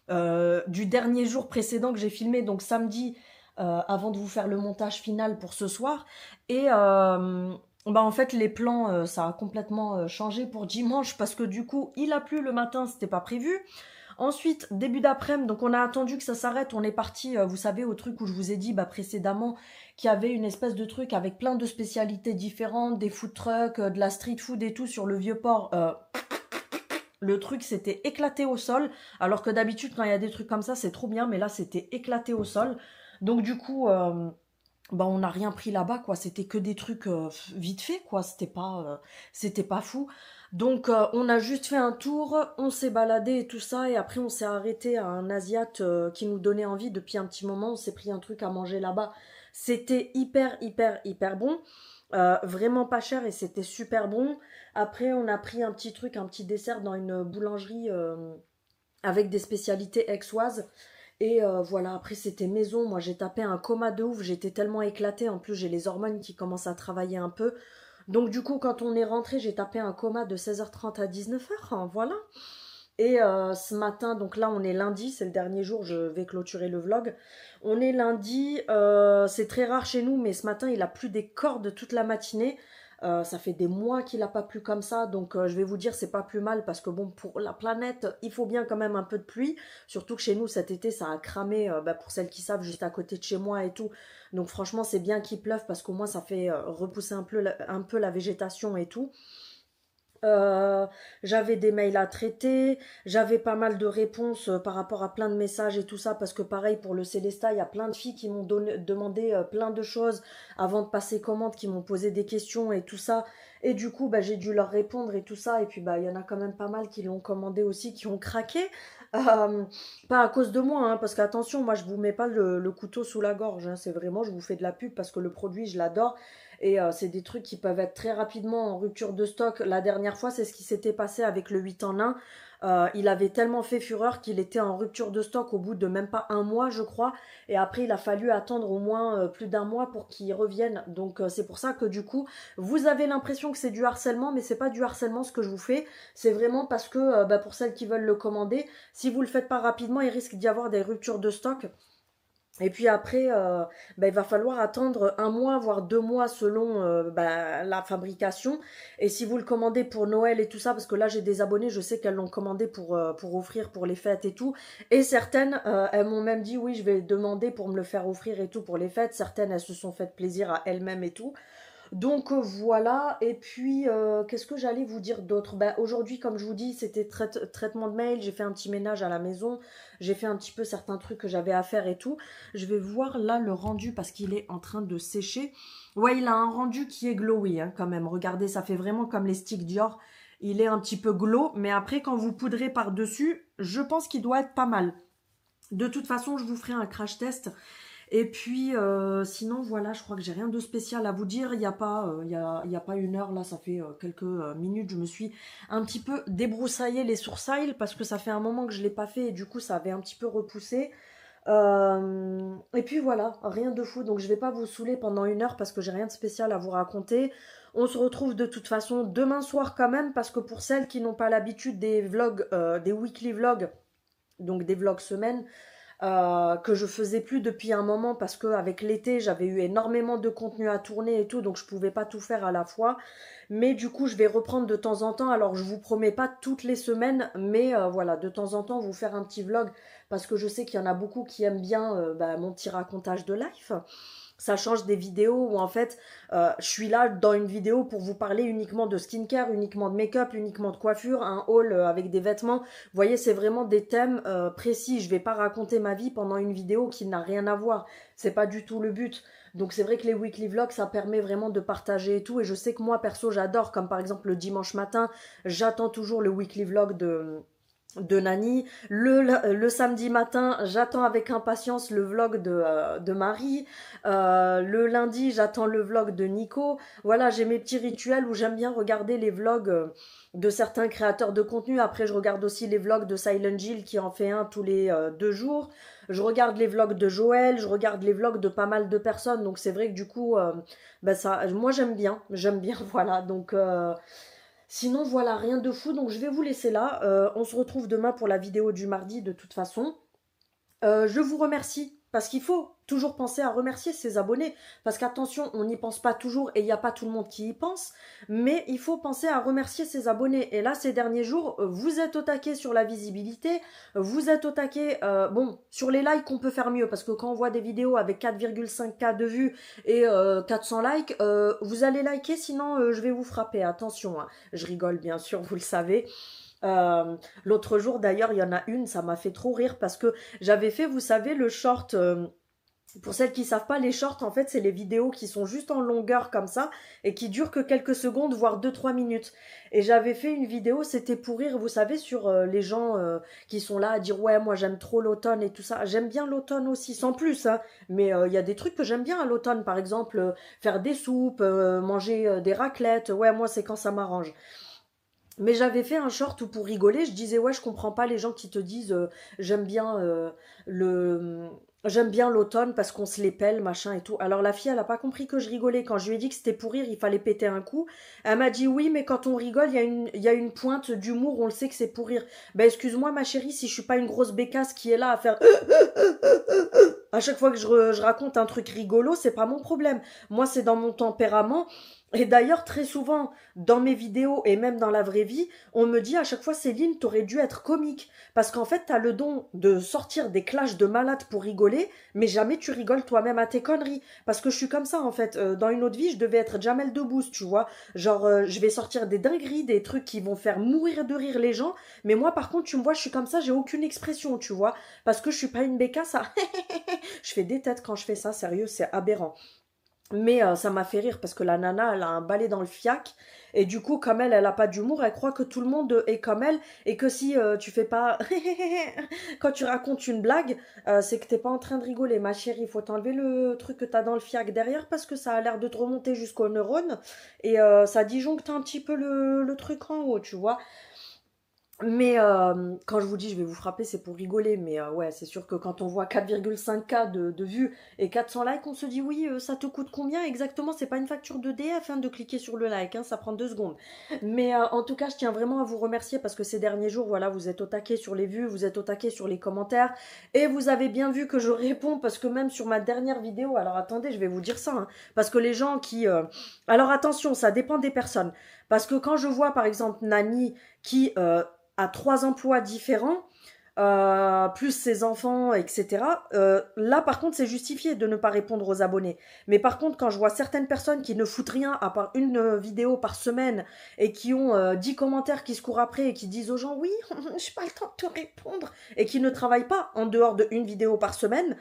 du dernier jour précédent que j'ai filmé, donc samedi, avant de vous faire le montage final pour ce soir. Et bah en fait les plans ça a complètement changé pour dimanche parce que du coup il a plu le matin, c'était pas prévu. Ensuite, début d'après-midi, donc on a attendu que ça s'arrête, on est parti, vous savez, au truc où je vous ai dit précédemment qu'il y avait une espèce de truc avec plein de spécialités différentes, des food trucks, de la street food et tout sur le Vieux-Port. Le truc s'était éclaté au sol, alors que d'habitude quand il y a des trucs comme ça c'est trop bien, mais là c'était éclaté au sol. Donc du coup, bah on n'a rien pris là-bas quoi, c'était que des trucs vite fait quoi, c'était pas fou. Donc on a juste fait un tour, on s'est baladé et tout ça, et après on s'est arrêté à un asiat qui nous donnait envie depuis un petit moment, on s'est pris un truc à manger là-bas. C'était hyper bon. Vraiment pas cher et c'était super bon. Après on a pris un petit truc, un petit dessert dans une boulangerie avec des spécialités aixoises. Et voilà, après c'était maison, moi j'ai tapé un coma de ouf, j'étais tellement éclatée, en plus j'ai les hormones qui commencent à travailler un peu. Donc du coup quand on est rentré, j'ai tapé un coma de 16h30 à 19h, hein, voilà. Et ce matin, donc là on est lundi, c'est le dernier jour, je vais clôturer le vlog. On est lundi, c'est très rare chez nous, mais ce matin il a plu des cordes toute la matinée. Ça fait des mois qu'il n'a pas plu comme ça, donc je vais vous dire c'est pas plus mal parce que bon pour la planète il faut bien quand même un peu de pluie, surtout que chez nous cet été ça a cramé, pour celles qui savent juste à côté de chez moi et tout, donc franchement c'est bien qu'il pleuve parce qu'au moins ça fait repousser un peu la végétation et tout. Euh, j'avais des mails à traiter, j'avais pas mal de réponses par rapport à plein de messages et tout ça, parce que pareil pour le Célesta, il y a plein de filles qui m'ont demandé plein de choses avant de passer commande, qui m'ont posé des questions et tout ça. Et du coup, j'ai dû leur répondre et tout ça. Et puis, il y en a quand même pas mal qui l'ont commandé aussi, qui ont craqué. Euh, Pas à cause de moi, hein, parce qu'attention, moi, je vous mets pas le couteau sous la gorge, hein, c'est vraiment, je vous fais de la pub parce que le produit, je l'adore. Et c'est des trucs qui peuvent être très rapidement en rupture de stock. La dernière fois, c'est ce qui s'était passé avec le 8 en 1. Il avait tellement fait fureur qu'il était en rupture de stock au bout de même pas un mois, je crois. Et après, il a fallu attendre au moins plus d'un mois pour qu'il revienne. Donc c'est pour ça que du coup, vous avez l'impression que c'est du harcèlement, mais c'est pas du harcèlement ce que je vous fais. C'est vraiment parce que pour celles qui veulent le commander, si vous le faites pas rapidement, il risque d'y avoir des ruptures de stock. Et puis après, il va falloir attendre un mois, voire 2 mois selon la fabrication. Et si vous le commandez pour Noël et tout ça, parce que là j'ai des abonnés, je sais qu'elles l'ont commandé pour offrir pour les fêtes et tout. Et certaines, elles m'ont même dit oui, je vais demander pour me le faire offrir et tout pour les fêtes. Certaines, elles se sont faites plaisir à elles-mêmes et tout. Donc voilà, et puis qu'est-ce que j'allais vous dire d'autre? Aujourd'hui, comme je vous dis, c'était traitement de mail, j'ai fait un petit ménage à la maison, j'ai fait un petit peu certains trucs que j'avais à faire et tout. Je vais voir là le rendu parce qu'il est en train de sécher. Ouais, il a un rendu qui est glowy hein, quand même. Regardez, ça fait vraiment comme les sticks Dior. Il est un petit peu glow, mais après quand vous poudrez par-dessus, je pense qu'il doit être pas mal. De toute façon, je vous ferai un crash test. Et puis, sinon, voilà, je crois que j'ai rien de spécial à vous dire. Il n'y a pas, il y a pas une heure, là, ça fait quelques minutes. Je me suis un petit peu débroussaillé les sourcils parce que ça fait un moment que je ne l'ai pas fait et du coup, ça avait un petit peu repoussé. Et puis voilà, rien de fou. Donc, je vais pas vous saouler pendant une heure parce que j'ai rien de spécial à vous raconter. On se retrouve de toute façon demain soir quand même parce que pour celles qui n'ont pas l'habitude des vlogs, des weekly vlogs, donc des vlogs semaine, que je faisais plus depuis un moment parce que avec l'été j'avais eu énormément de contenu à tourner et tout, donc je pouvais pas tout faire à la fois. Mais du coup je vais reprendre de temps en temps. Alors je vous promets pas toutes les semaines, mais voilà, de temps en temps vous faire un petit vlog parce que je sais qu'il y en a beaucoup qui aiment bien mon petit racontage de life. Ça change des vidéos où en fait je suis là dans une vidéo pour vous parler uniquement de skincare, uniquement de make-up, uniquement de coiffure, un haul avec des vêtements. Vous voyez, c'est vraiment des thèmes précis. Je vais pas raconter ma vie pendant une vidéo qui n'a rien à voir. C'est pas du tout le but. Donc c'est vrai que les weekly vlogs, ça permet vraiment de partager et tout. Et je sais que moi perso, j'adore, comme par exemple le dimanche matin, j'attends toujours le weekly vlog de Nani. Le samedi matin, j'attends avec impatience le vlog de Marie. Le lundi, j'attends le vlog de Nico. Voilà, j'ai mes petits rituels où j'aime bien regarder les vlogs de certains créateurs de contenu. Après, je regarde aussi les vlogs de Silent Jill qui en fait un tous les 2 jours. Je regarde les vlogs de Joël, je regarde les vlogs de pas mal de personnes. Donc c'est vrai que du coup, bah ça, moi j'aime bien, voilà. Donc sinon, voilà, rien de fou. Donc, je vais vous laisser là. On se retrouve demain pour la vidéo du mardi, de toute façon. Je vous remercie parce qu'il faut toujours penser à remercier ses abonnés. Parce qu'attention, on n'y pense pas toujours et il n'y a pas tout le monde qui y pense. Mais il faut penser à remercier ses abonnés. Et là, ces derniers jours, vous êtes au taquet sur la visibilité. Vous êtes au taquet, bon, sur les likes, on peut faire mieux. Parce que quand on voit des vidéos avec 4,5K de vues et 400 likes, vous allez liker, sinon je vais vous frapper. Attention, hein. Je rigole, bien sûr, vous le savez. L'autre jour d'ailleurs il y en a une, ça m'a fait trop rire parce que j'avais fait, vous savez, le short, pour celles qui savent pas, les shorts en fait c'est les vidéos qui sont juste en longueur comme ça et qui durent que quelques secondes voire 2 3 minutes, et j'avais fait une vidéo, c'était pour rire, vous savez, sur les gens qui sont là à dire ouais moi j'aime trop l'automne et tout ça. J'aime bien l'automne aussi sans plus, hein, mais il y a des trucs que j'aime bien à l'automne, par exemple faire des soupes, manger des raclettes, ouais moi c'est quand ça m'arrange. Mais j'avais fait un short où pour rigoler, je disais ouais, je comprends pas les gens qui te disent j'aime bien le j'aime bien l'automne parce qu'on se les pèle, machin et tout. Alors la fille, elle a pas compris que je rigolais. Quand je lui ai dit que c'était pour rire, il fallait péter un coup. Elle m'a dit oui, mais quand on rigole, il y a une pointe d'humour, on le sait que c'est pour rire. Ben excuse-moi ma chérie, si je suis pas une grosse bécasse qui est là à faire à chaque fois que je raconte un truc rigolo, c'est pas mon problème. Moi, c'est dans mon tempérament. Et d'ailleurs, très souvent, dans mes vidéos et même dans la vraie vie, on me dit à chaque fois, Céline, t'aurais dû être comique. Parce qu'en fait, t'as le don de sortir des clashs de malades pour rigoler, mais jamais tu rigoles toi-même à tes conneries. Parce que je suis comme ça, en fait. Dans une autre vie, je devais être Jamel Debbouze, tu vois. Genre, je vais sortir des dingueries, des trucs qui vont faire mourir de rire les gens. Mais moi, par contre, tu me vois, je suis comme ça, j'ai aucune expression, tu vois. Parce que je suis pas une bécasse à... Je fais des têtes quand je fais ça, sérieux, c'est aberrant. Mais ça m'a fait rire parce que la nana, elle a un balai dans le fiac. Et du coup, comme elle a pas d'humour, elle croit que tout le monde est comme elle. Et que si tu fais pas... quand tu racontes une blague, c'est que t'es pas en train de rigoler. Ma chérie, il faut t'enlever le truc que t'as dans le fiac derrière parce que ça a l'air de te remonter jusqu'aux neurones. Et ça disjoncte un petit peu le truc en haut, tu vois. Mais quand je vous dis je vais vous frapper, c'est pour rigoler. Mais ouais, c'est sûr que quand on voit 4,5K de vues et 400 likes, on se dit oui, ça te coûte combien exactement? C'est pas une facture d'EDF hein, de cliquer sur le like, hein, ça prend 2 secondes. Mais en tout cas, je tiens vraiment à vous remercier parce que ces derniers jours, voilà, vous êtes au taquet sur les vues, vous êtes au taquet sur les commentaires. Et vous avez bien vu que je réponds parce que même sur ma dernière vidéo, alors attendez, je vais vous dire ça, hein, parce que les gens qui... Alors attention, ça dépend des personnes. Parce que quand je vois par exemple Nani qui à 3 emplois différents, plus ses enfants, etc. Là, par contre, c'est justifié de ne pas répondre aux abonnés. Mais par contre, quand je vois certaines personnes qui ne foutent rien à part une vidéo par semaine et qui ont 10 commentaires qui se courent après et qui disent aux gens oui, j'ai pas le temps de te répondre et qui ne travaillent pas en dehors d'une vidéo par semaine,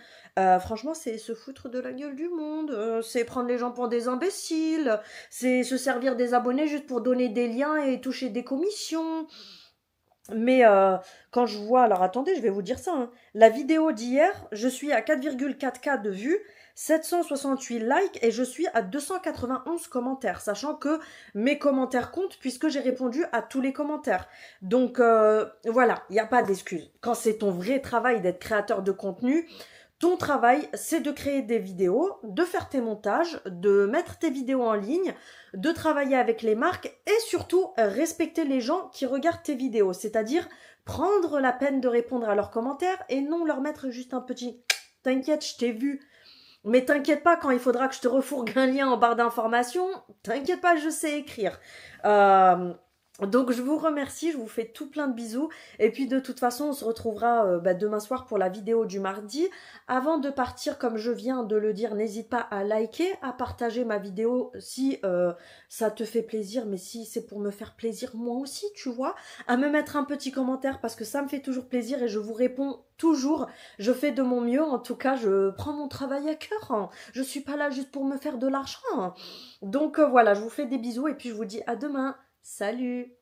franchement, c'est se foutre de la gueule du monde, c'est prendre les gens pour des imbéciles, c'est se servir des abonnés juste pour donner des liens et toucher des commissions. Mais quand je vois, alors attendez, je vais vous dire ça, hein. La vidéo d'hier, je suis à 4,4K de vues, 768 likes et je suis à 291 commentaires, sachant que mes commentaires comptent puisque j'ai répondu à tous les commentaires. Donc voilà, il n'y a pas d'excuse. Quand c'est ton vrai travail d'être créateur de contenu, ton travail, c'est de créer des vidéos, de faire tes montages, de mettre tes vidéos en ligne, de travailler avec les marques et surtout respecter les gens qui regardent tes vidéos. C'est-à-dire prendre la peine de répondre à leurs commentaires et non leur mettre juste un petit « T'inquiète, je t'ai vu ». Mais t'inquiète pas, quand il faudra que je te refourgue un lien en barre d'information, t'inquiète pas, je sais écrire. Donc je vous remercie, je vous fais tout plein de bisous. Et puis de toute façon, on se retrouvera demain soir pour la vidéo du mardi. Avant de partir, comme je viens de le dire, n'hésite pas à liker, à partager ma vidéo si ça te fait plaisir. Mais si c'est pour me faire plaisir moi aussi, tu vois. À me mettre un petit commentaire parce que ça me fait toujours plaisir et je vous réponds toujours. Je fais de mon mieux, en tout cas, je prends mon travail à cœur, hein. Je suis pas là juste pour me faire de l'argent, hein. Donc voilà, je vous fais des bisous et puis je vous dis à demain. Salut!